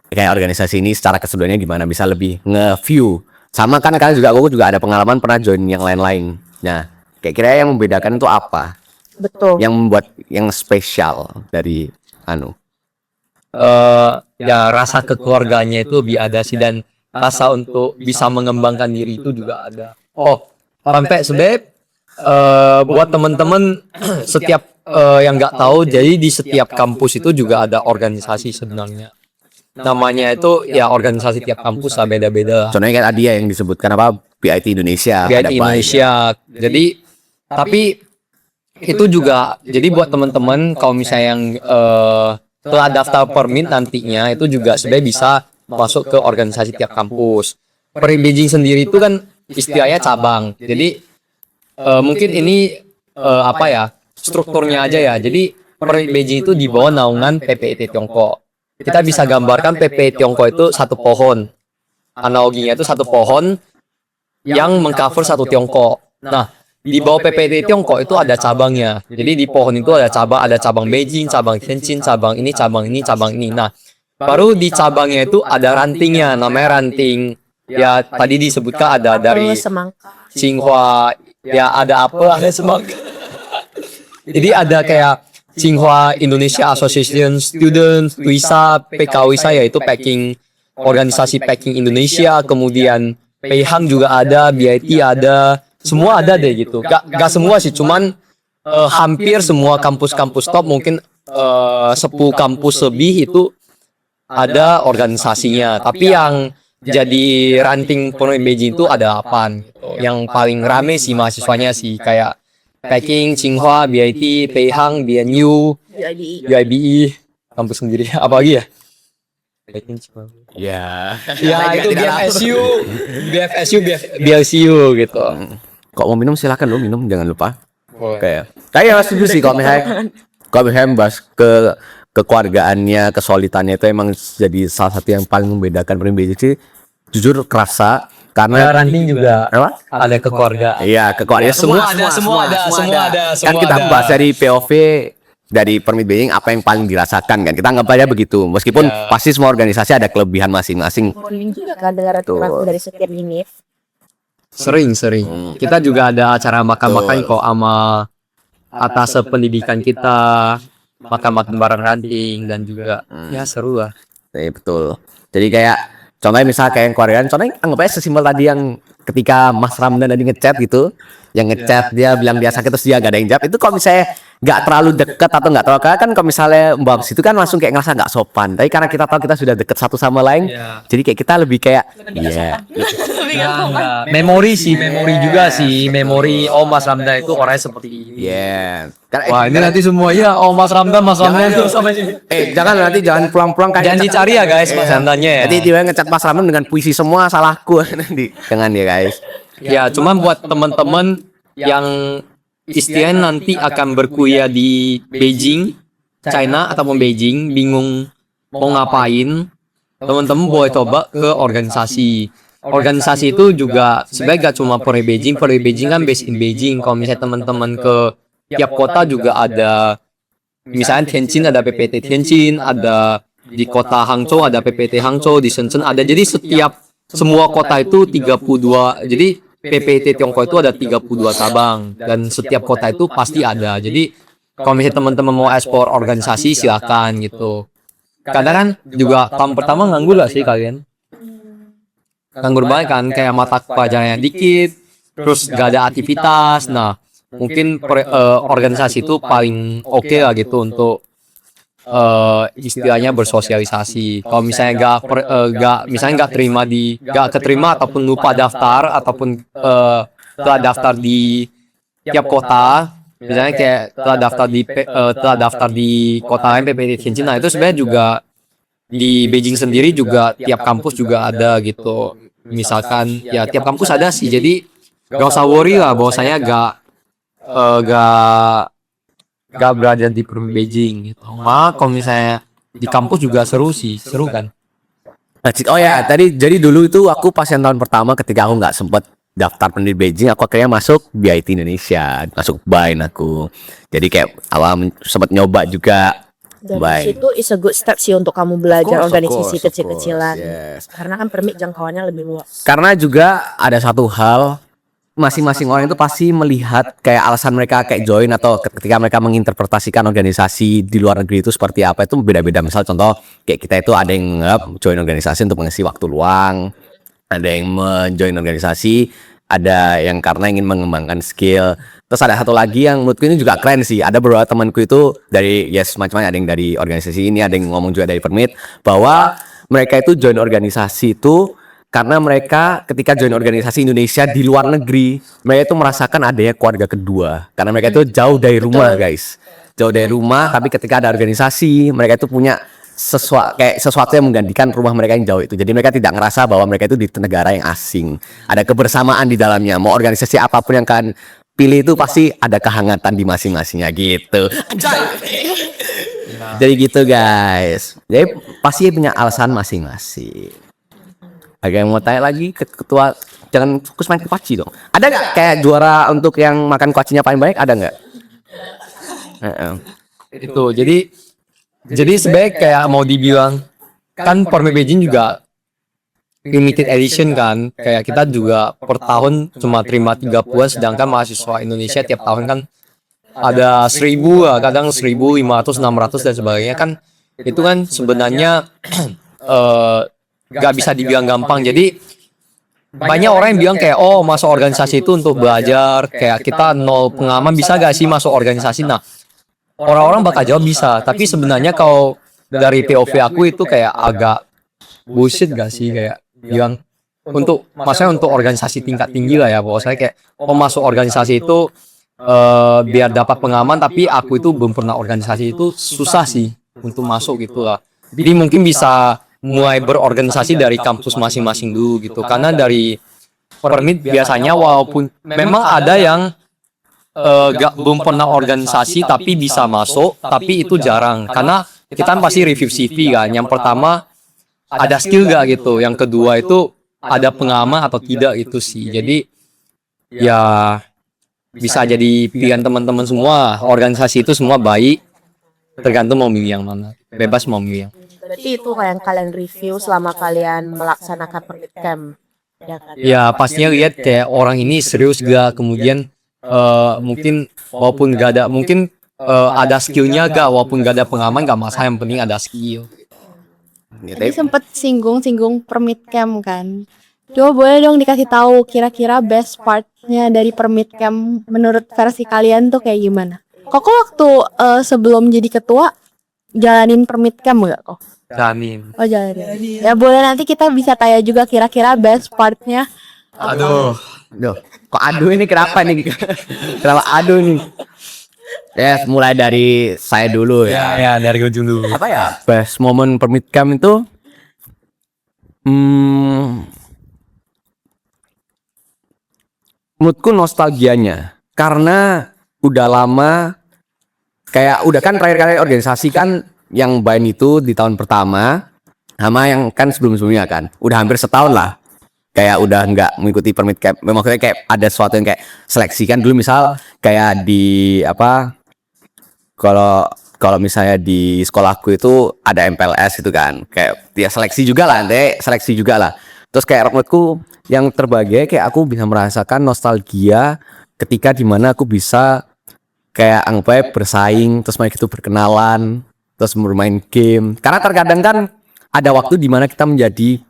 kayak organisasi ini secara keseluruhannya gimana, bisa lebih nge-view. Sama kan kalian juga, aku juga ada pengalaman pernah join yang lain-lain. Nah, kayak kira yang membedakan itu apa? Betul. yang membuat yang spesial dari anu? Ya rasa kekeluarganya itu lebih ada sih, dan rasa untuk bisa mengembangkan diri itu juga ada. Oh, sampai sebenarnya buat teman-teman setiap yang nggak tahu, jadi di setiap kampus itu juga ada organisasi sebenarnya. Namanya itu ya organisasi tiap kampus lah, beda-beda. Contohnya kayak tadi ya yang disebutkan apa BIT Indonesia, Guide ada Indonesia. Jadi tapi itu juga jadi buat teman-teman kalau misalnya yang telah daftar permit nantinya itu juga sebenarnya bisa masuk ke organisasi tiap kampus. Permit Beijing sendiri itu kan istilahnya cabang. Jadi mungkin ini apa ya, strukturnya aja ya. Jadi permit Beijing itu di bawah naungan PPIT Tiongkok. Kita bisa gambarkan PPIT Tiongkok itu satu pohon. Analoginya itu satu pohon yang mengcover satu Tiongkok. Nah, di bawah PPT Tiongkok itu ada cabangnya. Jadi di pohon itu ada cabang Beijing, cabang Tianjin, cabang ini, cabang ini, cabang ini. Nah, baru di cabangnya itu ada rantingnya, namanya ranting. Ya, tadi disebutkan ada dari Semangka. Tsinghua, ya ada apa, ada semangka. Jadi ada kayak Tsinghua Indonesia Association Students, TWISA, PKWISA yaitu packing, organisasi packing Indonesia, kemudian Peihang juga ada, BIT ada, semua ada deh gitu. Gak semua sih, cuman hampir semua kampus-kampus top, mungkin 10 kampus lebih itu ada organisasinya. Tapi yang jadi ranting Permit Beijing itu ada 8 gitu. Yang paling rame sih mahasiswanya sih kayak Peking, Tsinghua, BIT, Peihang, BNU, UIBE, kampus sendiri. Apa lagi ya? Peking, Tsinghua. Ya. Ya itu BFSU, BLCU gitu. Kok mau minum silakan lo minum, jangan lupa. Boleh. Oke. Saya setuju sih kalau misalnya bahas kekeluargaannya, kesolidannya itu emang jadi salah satu yang paling membedakan Permit Beijing sih. Jujur kerasa karena Ranting juga apa? ada kekeluargaan. Iya, kekeluargaan Semua ada. Kan kita bahas dari POV dari Permit Beijing apa yang paling dirasakan kan. Kita anggap aja begitu. Meskipun pasti semua organisasi ada kelebihan masing-masing. Morning juga kan dengar aturan dari setiap unit. Sering. Kita juga ada acara makan-makan kok sama atas pendidikan kita, makan-makan bareng ranting dan juga ya seru lah. Betul. Jadi kayak contohnya misalnya kayak yang keluargaan, contohnya anggap aja sesimpel tadi yang ketika Mas Ramdan tadi ngechat gitu, yang ngechat dia bilang dia sakit terus dia gak ada yang jawab, itu kalau misalnya nggak terlalu deket atau nggak terlalu kan kalau misalnya Mbak Abs itu kan langsung kayak ngerasa nggak sopan, tapi karena kita tahu kita sudah deket satu sama lain, jadi kayak kita lebih kayak Memori juga sih, memori Mas Ramdan itu orangnya seperti ini. Wah ini nanti semuanya Mas Ramdan itu sampai sini. Jangan nanti jangan pulang-pulang kayak Jangan dicari ya guys Mas Ramdannya ya. Nanti dia ngecat Mas Ramdan dengan puisi semua salahku nanti. Jangan ya guys. Ya cuman buat teman-teman yang istilahnya nanti akan berkuliah di Beijing, China ataupun Beijing, bingung mau ngapain, teman-teman boleh coba ke organisasi. Organisasi itu juga sebenarnya gak cuma Permit Beijing kan based in Beijing. Kalau misalnya teman-teman ke tiap kota juga ada, misalnya Tianjin ada PPT Tianjin, ada di kota Hangzhou ada PPT Hangzhou, di Shenzhen ada. Jadi semua kota itu 32. Jadi PPT Tiongkok itu ada 32 cabang dan setiap kota itu pasti ada. Jadi kalau misalnya teman-teman mau ekspor organisasi silakan gitu. Kadang kan juga tahun pertama nganggur lah sih kalian. Nganggur banget kan, kayak mata pelajarannya dikit, terus gak ada aktivitas. Nah, mungkin organisasi itu paling oke lah gitu untuk istilahnya bersosialisasi. Kalau misalnya gak keterima ataupun lupa daftar ataupun telah daftar di tiap kota, misalnya kayak telah daftar di kota lain PPT Tianjin, nah itu sebenarnya juga di Beijing sendiri juga tiap kampus juga ada gitu. Misalkan ya tiap kampus ada sih, jadi gak usah worry lah bahwasanya gak berada di Permit Beijing gitu. Kalau misalnya di kampus juga seru kan. Oh ya, tadi jadi dulu itu aku pas yang tahun pertama ketika aku nggak sempet daftar Permit Beijing, aku akhirnya masuk BIT Indonesia, masuk BAIN aku. Jadi kayak awal sempat nyoba juga. Dan itu is a good step sih untuk kamu belajar organisasi Of kecil-kecilan. course, yes. Karena kan permit jangkauannya lebih luas. Karena juga ada satu hal masing-masing orang itu pasti melihat kayak alasan mereka kayak join atau ketika mereka menginterpretasikan organisasi di luar negeri itu seperti apa itu beda-beda. Misal contoh kayak kita itu ada yang join organisasi untuk mengisi waktu luang, ada yang menjoin organisasi, ada yang karena ingin mengembangkan skill. Terus ada satu lagi yang menurutku ini juga keren sih. Ada beberapa temanku itu dari macam-macam, ada yang dari organisasi ini, ada yang ngomong juga dari Permit bahwa mereka itu join organisasi itu karena mereka ketika join organisasi Indonesia di luar negeri, mereka itu merasakan adanya keluarga kedua. Karena mereka itu jauh dari rumah, guys. Jauh dari rumah, tapi ketika ada organisasi, mereka itu punya sesuatu yang menggantikan rumah mereka yang jauh itu. Jadi mereka tidak ngerasa bahwa mereka itu di negara yang asing. Ada kebersamaan di dalamnya. Mau organisasi apapun yang kalian pilih itu pasti ada kehangatan di masing-masingnya gitu. Jadi gitu, guys. Jadi pasti punya alasan masing-masing. Ada yang mau tanya lagi ke ketua, jangan fokus main ke kuaci dong. Ada nggak kayak juara untuk yang makan kuacinya paling banyak, ada nggak? Itu jadi sebenarnya kayak mau dibilang kan Permit Beijing juga limited edition kan, kayak kita juga per tahun cuma terima 30, sedangkan mahasiswa Indonesia tiap tahun kan ada 1000 lah, kadang 1500, 600 dan sebagainya kan. Itu kan sebenarnya gak bisa dibilang gampang. Jadi banyak orang yang bilang kayak oh masuk organisasi itu untuk belajar, kayak kita nol pengalaman bisa gak sih masuk organisasi. Nah orang-orang bakal jawab bisa, tapi sebenarnya kalau dari POV aku itu kayak agak bullshit gak sih, kayak bilang maksudnya untuk organisasi tingkat tinggi lah ya, pokoknya kayak oh masuk organisasi itu biar dapat pengalaman, tapi aku itu belum pernah organisasi itu susah sih untuk masuk gitu lah. Jadi mungkin bisa mulai berorganisasi dari kampus masing-masing dulu gitu, karena dari Permit biasanya walaupun memang ada yang belum pernah organisasi tapi bisa masuk, tapi itu jarang karena kita pasti review CV kan. Yang pertama ada skill gak gitu, yang kedua itu ada pengalaman atau tidak gitu sih. Jadi ya bisa jadi pilihan teman-teman semua. Organisasi itu semua baik, tergantung mau milih yang mana, bebas mau milih yang. Berarti itu kayak yang kalian review selama kalian melaksanakan Permit Camp. Ya kan? Ya pastinya lihat kayak orang ini serius gak, kemudian mungkin walaupun gak ada, mungkin ada skillnya gak, walaupun gak ada pengalaman gak masalah, yang penting ada skill. Tadi sempet singgung Permit Camp kan. Coba boleh dong dikasih tahu kira-kira best partnya dari Permit Camp menurut versi kalian tuh kayak gimana? Koko waktu sebelum jadi ketua jalanin Permit Camp gak kok? Jamin. Oh jalanin. Ya boleh, nanti kita bisa tanya juga kira-kira best partnya. Aduh. Duh, kok aduh ini kenapa nih? Kenapa aduh nih? Ya, mulai dari saya dulu ya. Ya dari ujung dulu. Apa ya? Best moment Permit Camp itu menurutku nostalgianya. Karena udah lama kayak udah kan terakhir kali organisasi kan yang Bain itu di tahun pertama sama yang kan sebelum-sebelumnya kan. Udah hampir setahun lah. Kayak udah nggak mengikuti Permit Camp. Maksudnya kayak ada sesuatu yang kayak seleksi kan dulu, misal kayak di apa, kalau misalnya di sekolahku itu ada MPLS itu kan, kayak dia seleksi juga lah, terus kayak menurutku yang terbahagia kayak aku bisa merasakan nostalgia ketika dimana aku bisa kayak anggapnya bersaing, terus mereka itu berkenalan, terus bermain game. Karena terkadang kan ada waktu dimana kita menjadi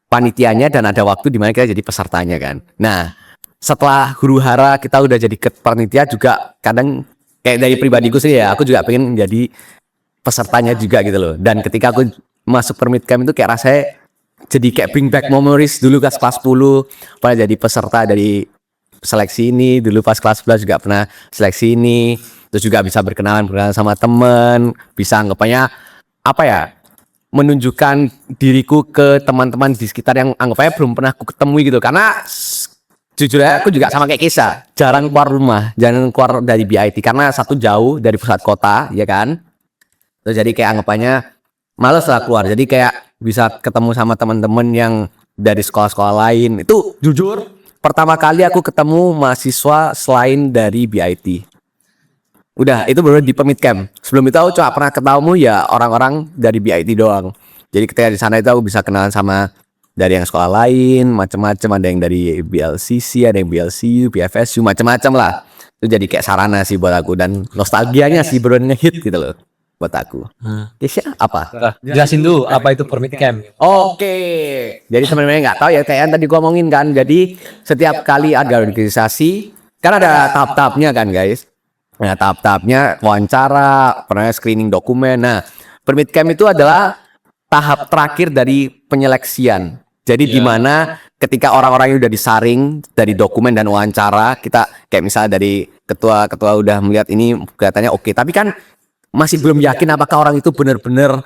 panitianya dan ada waktu dimana kita jadi pesertanya kan. Nah setelah huru hara kita udah jadi panitia juga, kadang kayak dari pribadiku sih ya, aku juga pengen menjadi pesertanya juga gitu loh. Dan ketika aku masuk Permit Camp itu kayak rasanya jadi kayak bring back memories dulu kelas 10 pernah jadi peserta dari seleksi ini, dulu pas kelas 11 juga pernah seleksi ini, terus juga bisa berkenalan sama temen, bisa anggapannya apa ya, menunjukkan diriku ke teman-teman di sekitar yang anggapannya belum pernah aku ketemu gitu. Karena jujur aja aku juga sama kayak Kesa, jarang keluar rumah, jarang keluar dari BIT karena satu jauh dari pusat kota ya kan. Terus jadi kayak anggapannya males lah keluar, jadi kayak bisa ketemu sama teman-teman yang dari sekolah-sekolah lain. Itu jujur pertama kali aku ketemu mahasiswa selain dari BIT. Udah, itu baru di Permit Camp. Sebelum itu aku cuma pernah ketemu ya orang-orang dari BIT doang. Jadi ketika di sana itu aku bisa kenalan sama dari yang sekolah lain, macam-macam, ada yang dari BLCC, ada yang BLCU, BFSU, macam-macam lah. Itu jadi kayak sarana sih buat aku, dan nostalgianya sih bener ngehit gitu loh buat aku. Kesha apa? Nah, jelasin dulu apa itu permit camp. Oke, jadi sebenarnya nggak tahu ya, kayak yang tadi gua omongin kan. Jadi setiap kali ada organisasi kan ada tahap-tahapnya kan guys. Nah tahap-tahapnya wawancara, pernah screening dokumen. Nah permit camp itu adalah tahap terakhir dari penyeleksian. Jadi di mana ketika orang-orang yang udah disaring dari dokumen dan wawancara, kita kayak misalnya dari ketua udah melihat ini kelihatannya oke, tapi kan masih belum yakin apakah orang itu benar-benar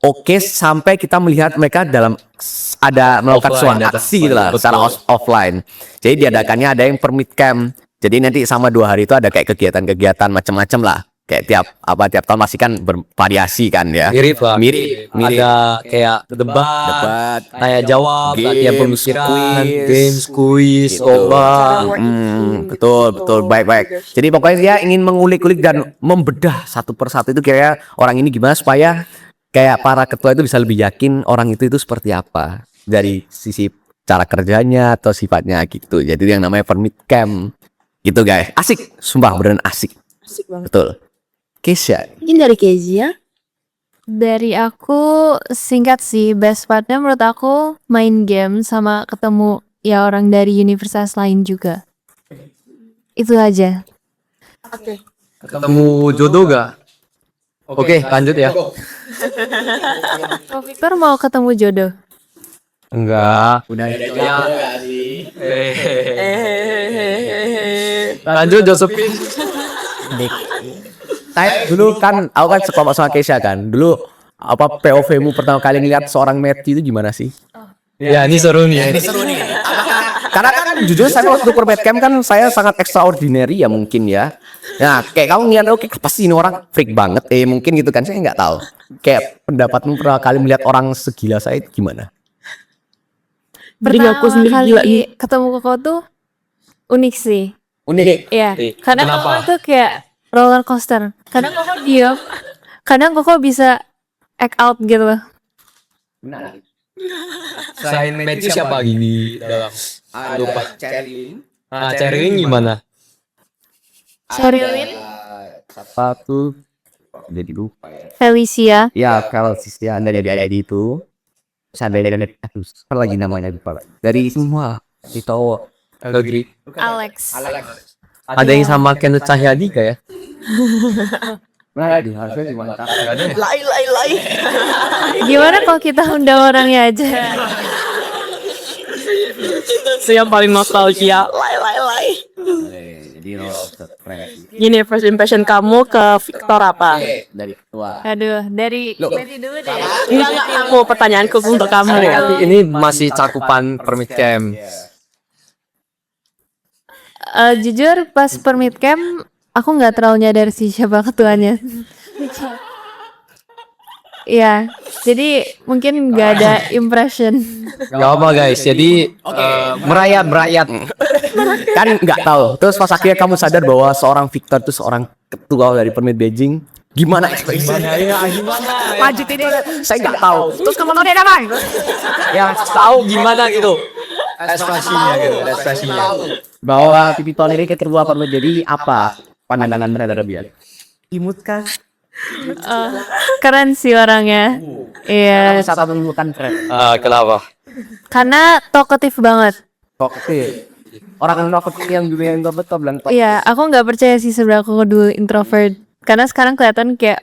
oke sampai kita melihat mereka dalam ada melakukan Offline, suatu datang aksi gitu lah betul. secara offline. Jadi diadakannya ada yang permit camp. Jadi nanti sama 2 hari itu ada kayak kegiatan-kegiatan macam-macam lah. Kayak tiap tahun masih kan bervariasi kan ya. Mirip lah. Mirip. Ada kayak debat, tanya jawab, Games, latihan pemikiran, quiz. games, quiz, Gitu. lomba. Betul, baik. Jadi pokoknya dia ingin mengulik-ulik dan membedah satu persatu itu kira orang ini gimana supaya kayak para ketua itu bisa lebih yakin orang itu seperti apa dari sisi cara kerjanya atau sifatnya gitu. Jadi itu yang namanya permit camp gitu guys. Asik, sumpah beneran asik. Asik banget. Betul. Kesha. Mungkin dari Kezia. Dari aku singkat sih, best partnya menurut aku main game sama ketemu ya orang dari universitas lain juga. Itu aja. Ketemu jodoh gak? Oke, lanjut ya. Kalau Victor mau ketemu jodoh? Enggak. Udah Lanjut Josephine. Saya dulu kan, aku kan sekelompok sama Kesha kan. Dulu apa POV-mu pertama kali ngeliat seorang Matthew itu gimana sih? Ya, ini seru nih. Karena kan jujur saya waktu permit camp kan saya sangat extraordinary ya mungkin ya. Nah kayak kamu ngeliat oke pasti ini orang freak banget mungkin gitu kan, saya nggak tahu. Kayak pendapatmu pertama kali melihat orang segila saya itu gimana? Pertama Pertama sendiri kali gila nih. ketemu Koko tuh unik sih. Unik. Iya, karena Kenapa? Koko tuh kayak roller coaster. Kadang Koko diam, kadang Koko bisa act out gitu. Selain Matthew siapa lagi di dalam? Lupa Cherlin. Nah, Cherilyn gimana? Sherilyn, Siapa tuh? Jadi lupa ya. Felicia, Ya kalau sisi anda dari itu. Sampai dari aduh, apa lagi namanya lupa. Dari semua itu Negeri. Alex. Ada yang sama Kenneth Cahyadi gak ya? Nah, harusnya dimantap. Gimana kalau kita undang orangnya aja? Itu yang paling nostalgia. Jadi Gini, first impression kamu ke Victor apa? dari ketua. Aduh, dari Betty dulu deh. Enggak, aku pertanyaanku untuk kamu. Ini masih cakupan permit camp. Jujur pas permit camp aku nggak terlalu nyadar sih siapa ketuanya. Iya, jadi mungkin nggak ada impression. Gak apa guys, jadi merayat. Kan nggak tahu. Terus pas akhirnya kamu sadar bahwa seorang Victor itu seorang ketua dari Permit Beijing, gimana ekspresinya? Lanjut ini, saya nggak tahu. Terus kemana dia namanya? Yang tahu gimana gitu. Ekspresinya gitu, ekspresinya. Bahwa Victor ini ketua Permit jadi apa pandangan terhadap dia? Imut kan? Keren sih orangnya. Iya, Satu menemukan keren. Kenapa? karena talkative banget. Oke. Orang yang dulu yang introvert bilang Iya, aku nggak percaya sih sebenarnya aku dulu introvert. Karena sekarang kelihatan kayak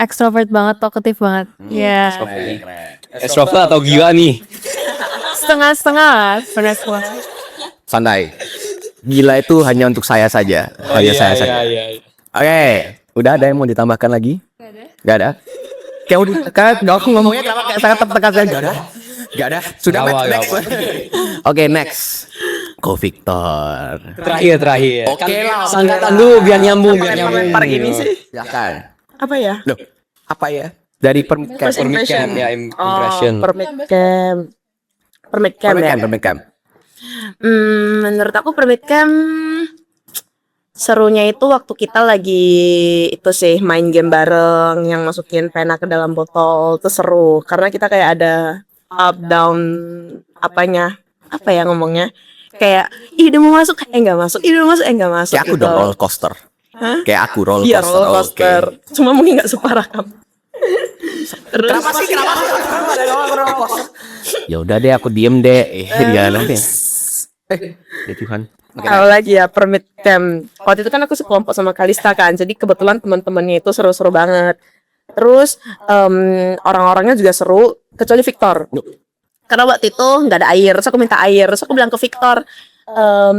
extrovert banget, talkative banget. Iya, Extrovert atau gila nih? setengah-setengah lah. Benar semua. santai. Gila itu hanya untuk saya saja. Hanya saya saja. Iya. Oke, udah ada yang mau ditambahkan lagi? Gak ada. Kayak udah kan aku ngomongnya kenapa kayak sangat tertekan saya Gak ada. Sudah Gak apa, next. Oke, next. Ko Victor. Terakhir. Oke lah. Sangkatan dulu biar nyambung. Silakan. Apa ya? Loh, apa ya? Dari permit camp. Permit camp ya, impression. Permit camp. Permit camp ya. Permit camp. Menurut aku permit camp serunya itu waktu kita lagi itu sih main game bareng yang masukin pena ke dalam botol itu seru karena kita kayak ada up down apanya apa ya ngomongnya kayak ih udah mau masuk nggak masuk ih udah mau masuk nggak masuk Kayak aku dong roller coaster. Kayak aku roller iya coaster. roller coaster cuma mungkin nggak separah kamu terus Kenapa sih? Ya udah deh, aku diem deh. Dia nanti. Ya Tuhan. kalau lagi ya permit camp waktu itu kan aku sekelompok sama Kalista kan jadi kebetulan teman-temannya itu seru-seru banget terus orang-orangnya juga seru kecuali Victor karena waktu itu nggak ada air terus aku minta air terus aku bilang ke Victor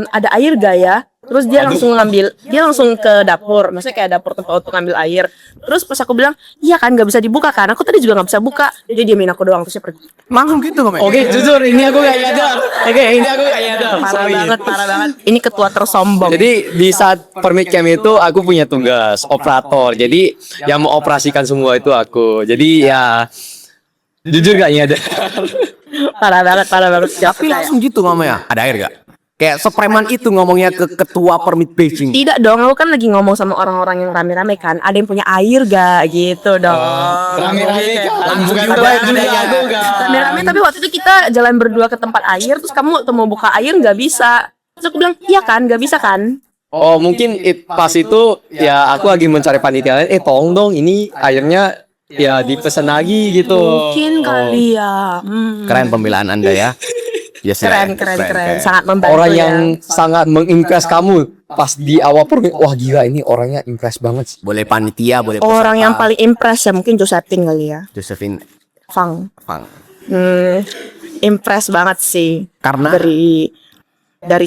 ada air gak ya terus dia langsung ke dapur maksudnya kayak dapur tempat untuk ngambil air terus pas aku bilang iya kan nggak bisa dibuka kan aku tadi juga nggak bisa buka dia diamin aku doang terus dia pergi Langsung gitu kok. Oke, jujur ini aku gak nyadar. Oke, ini aku gak nyadar. parah banget ini ketua tersombong Jadi di saat permit camp itu aku punya tugas operator. Jadi yang mau operasikan semua itu aku. Jadi ya jujur gak nyadar. parah banget Tapi langsung gitu ngomongnya. Ada air gak? Kayak sepreman itu ngomongnya ke ketua permit Beijing. tidak dong aku kan lagi ngomong sama orang-orang yang rame-rame kan ada yang punya air gak gitu dong Rame-rame kan. Bukan rame-rame tapi waktu itu kita jalan berdua ke tempat air terus kamu mau buka air nggak bisa terus aku bilang iya kan nggak bisa kan Oh mungkin pas itu ya aku lagi mencari panitia lain. Tolong dong ini airnya ya dipesan lagi gitu. mungkin kali ya Keren pembelaan Anda ya. Yes, keren sangat membantu Orang ya. yang sangat mengimpress kamu pas di awal permit. Wah gila ini orangnya impress banget sih. Boleh panitia, boleh orang yang peserta. paling impress ya mungkin Josephine kali ya Josephine Fang Fang. impress banget sih Karena dari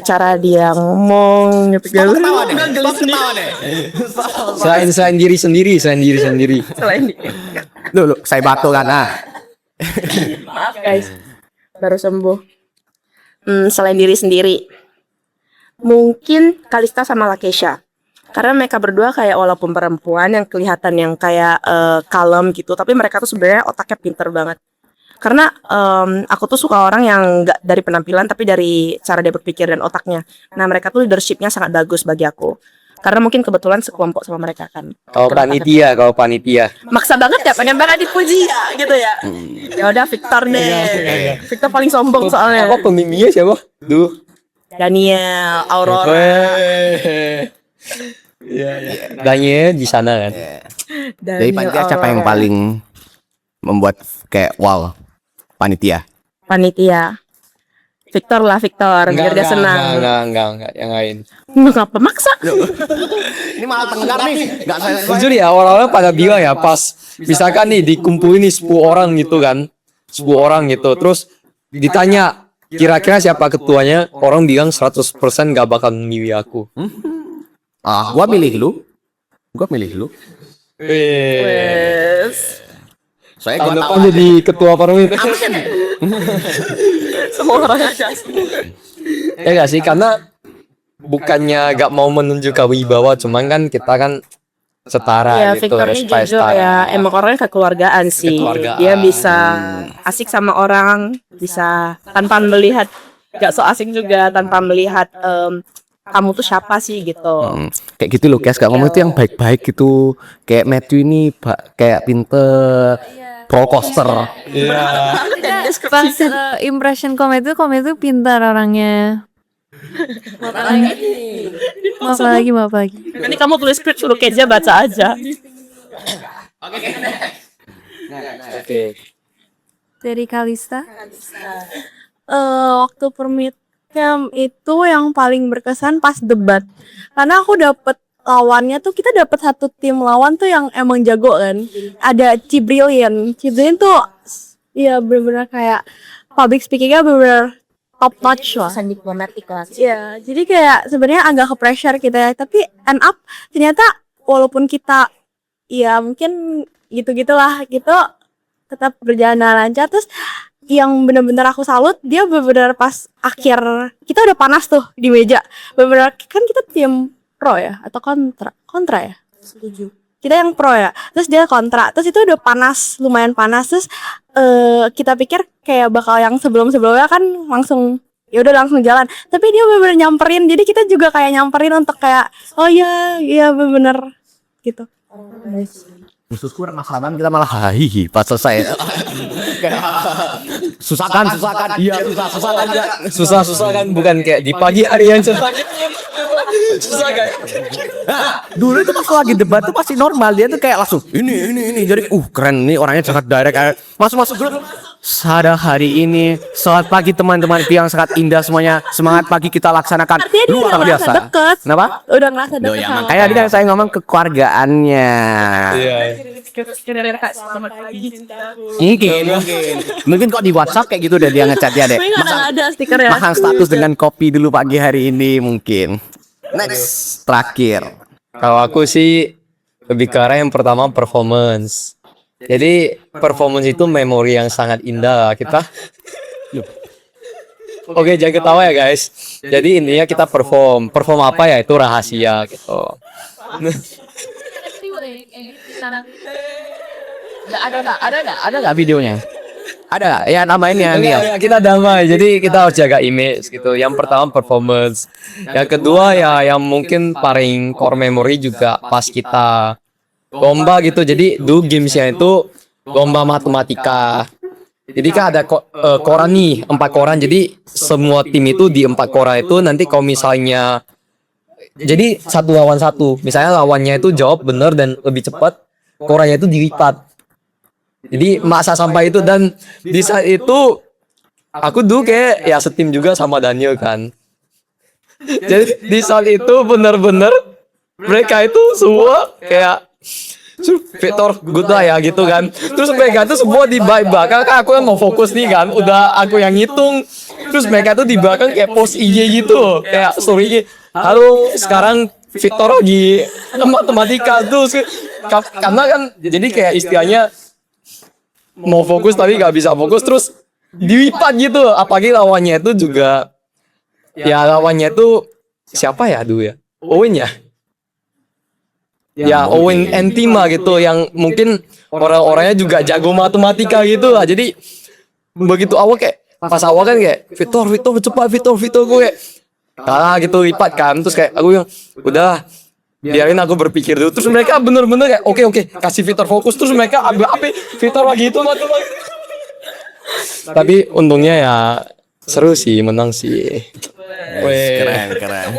cara dia ngomong gitu Selain diri sendiri. selain Loh, saya batuk kan maaf guys baru sembuh selain diri sendiri mungkin Kalista sama Lakesha karena mereka berdua kayak walaupun perempuan yang kelihatan yang kayak kalem gitu tapi mereka tuh sebenarnya otaknya pinter banget karena aku tuh suka orang yang nggak dari penampilan tapi dari cara dia berpikir dan otaknya nah mereka tuh leadershipnya sangat bagus bagi aku karena mungkin kebetulan sekelompok sama mereka kan Kalau panitia. maksa banget ya pengen banget dipuji ya gitu ya ya udah Victor deh Victor paling sombong soalnya Apa pembimbingnya siapa? Duh. Daniel Aurora Daniel di sana kan. dari panitia siapa yang paling membuat kayak wow panitia? Victor biar dia senang Enggak, yang lain. ngapa maksa Ini malah tenggar nih. Enggak saya. Jujur ya, orang-orang pada bilang ya pas misalkan nih dikumpulin nih 10 orang gitu kan. 10 orang gitu. Terus ditanya kira-kira siapa ketuanya, orang bilang 100% gak bakal milih aku. Gua milih lu. Soalnya Tahun gua tahu depan jadi ketua permit. semua orang aja Ya gak sih, karena bukannya gak mau menunjukkan wibawa, cuman kan kita kan setara ya gitu, Victor ini respect jujur setara. ya emang orangnya kekeluargaan sih Kekeluargaan. dia bisa asik sama orang bisa tanpa melihat gak so asing juga tanpa melihat kamu tuh siapa sih gitu kayak gitu loh, guys. Gak ngomong itu yang baik-baik gitu. Kayak Matthew ini kayak pinter roller coaster. Pas impression komen itu pintar orangnya. Maaf lagi. nanti kamu tulis script suruh Keja baca aja Oke. Dari Kalista. Waktu permit camp itu yang paling berkesan pas debat karena aku dapet lawannya tuh kita dapet satu tim lawan tuh yang emang jago kan ada Cibrillion tuh ya bener-bener kayak public speakingnya bener-bener top notch lah. Pesan diplomatik lah. Iya, jadi kayak sebenarnya agak ke pressure kita ya, tapi end up ternyata walaupun kita ya mungkin gitu-gitulah gitu tetap berjalan lancar. Terus yang benar-benar aku salut dia benar-benar pas akhir kita udah panas tuh di meja. Benar-benar kan kita tim pro ya atau kontra ya? Setuju. Kita yang pro ya, terus dia kontra, terus itu udah panas, lumayan panas, terus kita pikir kayak bakal yang sebelum-sebelumnya kan langsung ya udah langsung jalan, tapi dia bener-bener nyamperin, jadi kita juga kayak nyamperin untuk kayak oh iya bener gitu. Khususku masalah kita malah hahihi pas selesai. Kayak, susah kan, iya Susah kan, bukan kayak di pagi hari yang susah. Susah kan. dulu itu pas lagi debat tuh pasti normal, dia tuh kayak langsung ini jadi keren nih orangnya sangat direct, kayak masuk grup. Pada hari ini selamat pagi teman-teman yang sangat indah semuanya, semangat pagi kita laksanakan. Artinya dia Luar udah ngerasa biasa. deket. Kenapa? Udah ngerasa Loh, deket ya sama makanya tadi saya ngomong kekeluargaannya. Iya. Mungkin kok di WhatsApp kayak gitu udah dia ngechatnya deh. Tapi nggak ada stikernya. Pasang status dengan kopi dulu pagi hari ini mungkin. Next, terakhir. Kalau aku sih lebih ke arah yang pertama performance. Jadi performance itu memori yang sangat indah kita. Oke, jangan ketawa ya guys. Jadi intinya kita perform apa ya itu rahasia gitu. Ada nggak videonya? Ada ya, namain ya nih. Ya, kita damai. Jadi kita harus jaga image gitu. Yang pertama performance. Yang kedua ya yang mungkin paling core memory juga pas kita lomba gitu. Jadi dulu gamesnya itu lomba matematika. Jadi kan ada koran nih, 4 koran. Jadi semua tim itu di 4 koran itu nanti kalau misalnya jadi 1 lawan 1. Misalnya lawannya itu jawab benar dan lebih cepat, korannya itu dilipat. Jadi masa sampai itu, dan di saat itu aku dulu kayak ya setim juga sama Daniel kan. Jadi di saat itu benar-benar mereka itu semua kayak Victor good lah ya gitu kan. Terus mereka tuh semua di belakang kan aku kan mau fokus nih kan, udah aku yang ngitung. Terus mereka tuh di belakang kayak post IG gitu, kayak story halo sekarang Victor lagi matematika tuh karena kan jadi kayak istilahnya mau fokus tapi gak bisa fokus, terus dilipat gitu. Apalagi lawannya itu juga ya lawannya itu siapa ya dulu ya, Owen ya. Ya Owen Entima gitu, yang mungkin orang-orangnya juga jago matematika gitu lah. Jadi begitu awal kayak pas awal kan kayak Victor cepat Victor gue kayak kalah gitu lipat kan. Terus kayak aku yang udah biarin aku berpikir dulu. Terus mereka bener-bener kayak oke kasih Victor fokus. Terus mereka ambil apa Victor lagi itu matematika. Tapi untungnya ya seru sih, menang sih. Keren.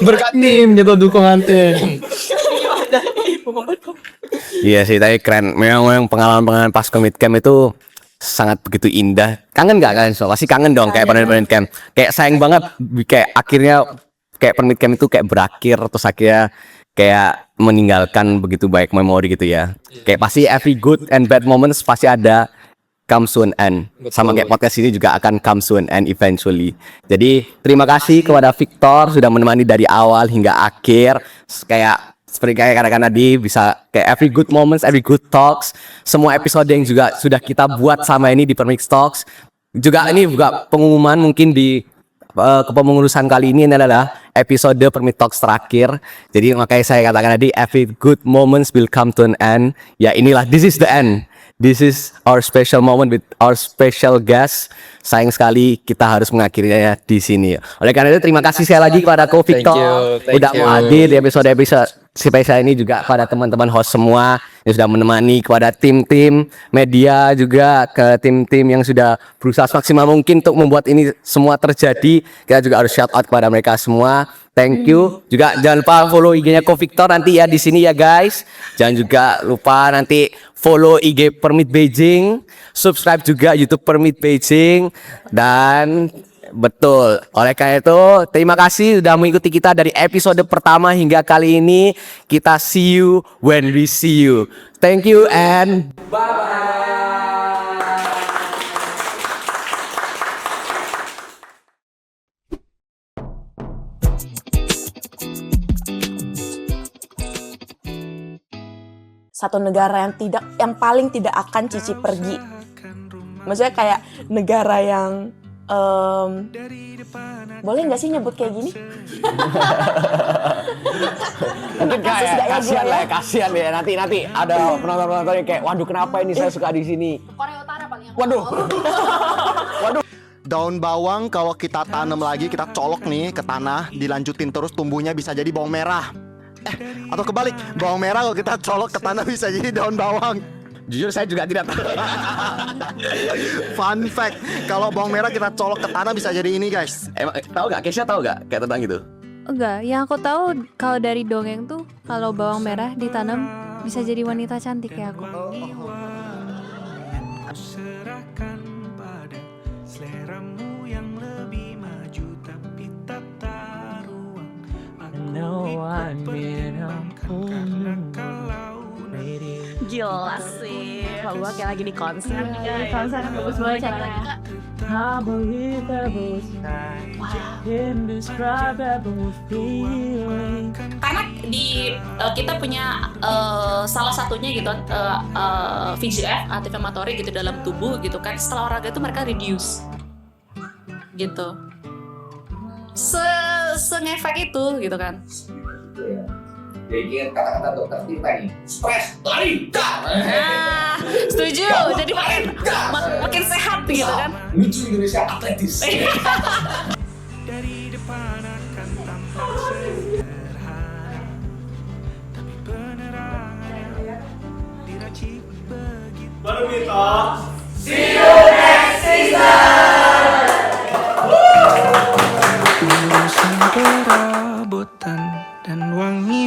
Berkat tim gitu, dukungan tim. Iya sih, tapi keren. Memang pengalaman pas Commit Camp itu sangat begitu indah. Kangen nggak kalian? So, pasti kangen dong kayak Permit Camp. Kayak sayang banget kayak akhirnya kayak Permit Camp itu kayak berakhir, terus akhirnya kayak meninggalkan begitu baik memori gitu ya. Kayak pasti every good and bad moments pasti ada come to an end. Sama kayak podcast ini juga akan come to an end eventually. Jadi terima kasih kepada Victor sudah menemani dari awal hingga akhir. Seperti kayak katakan tadi, bisa kayak every good moments, every good talks, semua episode yang juga sudah kita buat sama ini di Permix Talks. Juga ini juga pengumuman mungkin di kepengurusan kali ini adalah episode Permit Talks terakhir. Jadi makanya saya katakan tadi every good moments will come to an end. Ya inilah, this is the end. This is our special moment with our special guest. Sayang sekali kita harus mengakhirinya di sini. Oleh karena itu terima kasih sekali lagi kepada Ko Victor Thank udah you. mau hadir di episode spesial ini, juga pada teman-teman host semua yang sudah menemani, kepada tim-tim media juga, ke tim-tim yang sudah berusaha semaksimal mungkin untuk membuat ini semua terjadi. Kita juga harus shout out kepada mereka semua. Thank you. Juga jangan lupa follow IG-nya Ko Victor nanti ya di sini ya guys. Jangan juga lupa nanti follow IG Permit Beijing, subscribe juga YouTube Permit Beijing, dan betul. Oleh karena itu, terima kasih sudah mengikuti kita dari episode pertama hingga kali ini. Kita see you when we see you. Thank you and Satu negara yang paling tidak akan Cici pergi. Maksudnya kayak negara yang boleh nggak sih nyebut kayak gini? mungkin Kasus nggak ya gue ya? kasihan ya. Nanti ada penonton-penonton yang kayak, waduh kenapa ini saya suka di sini. Korea Utara paling Waduh. Daun bawang kalau kita tanam lagi, kita colok nih ke tanah, dilanjutin terus tumbuhnya bisa jadi bawang merah. Atau kebalik, bawang merah kalau kita colok ke tanah bisa jadi daun bawang. Jujur saya juga tidak tahu. Fun fact, kalau bawang merah kita colok ke tanah bisa jadi ini guys. Emang tahu nggak? Kesha tahu nggak kayak tentang itu? Enggak, yang aku tahu kalau dari dongeng tuh kalau bawang merah ditanam bisa jadi wanita cantik kayak aku. Serahkan pada seleramu yang lebih maju, tapi tata ruang aku ikut pertimbangkan, karena kalau Gila sih. Kalau gua kayak lagi di konser. Konser bagus banget caranya. Karena di kita punya salah satunya gitu VGF anti-inflammatory gitu dalam tubuh gitu kan, setelah olahraga itu mereka reduce gitu, ngefek itu gitu kan. Jadi kata-kata dokter kita nih, stres, lari, Setuju, jadi makin sehat gitu kan. Lucu Indonesia atletis. dari depan akan tampak sederhana, tapi penerangannya diracik begitu. Baru kita. Urusan perabotan dan wangi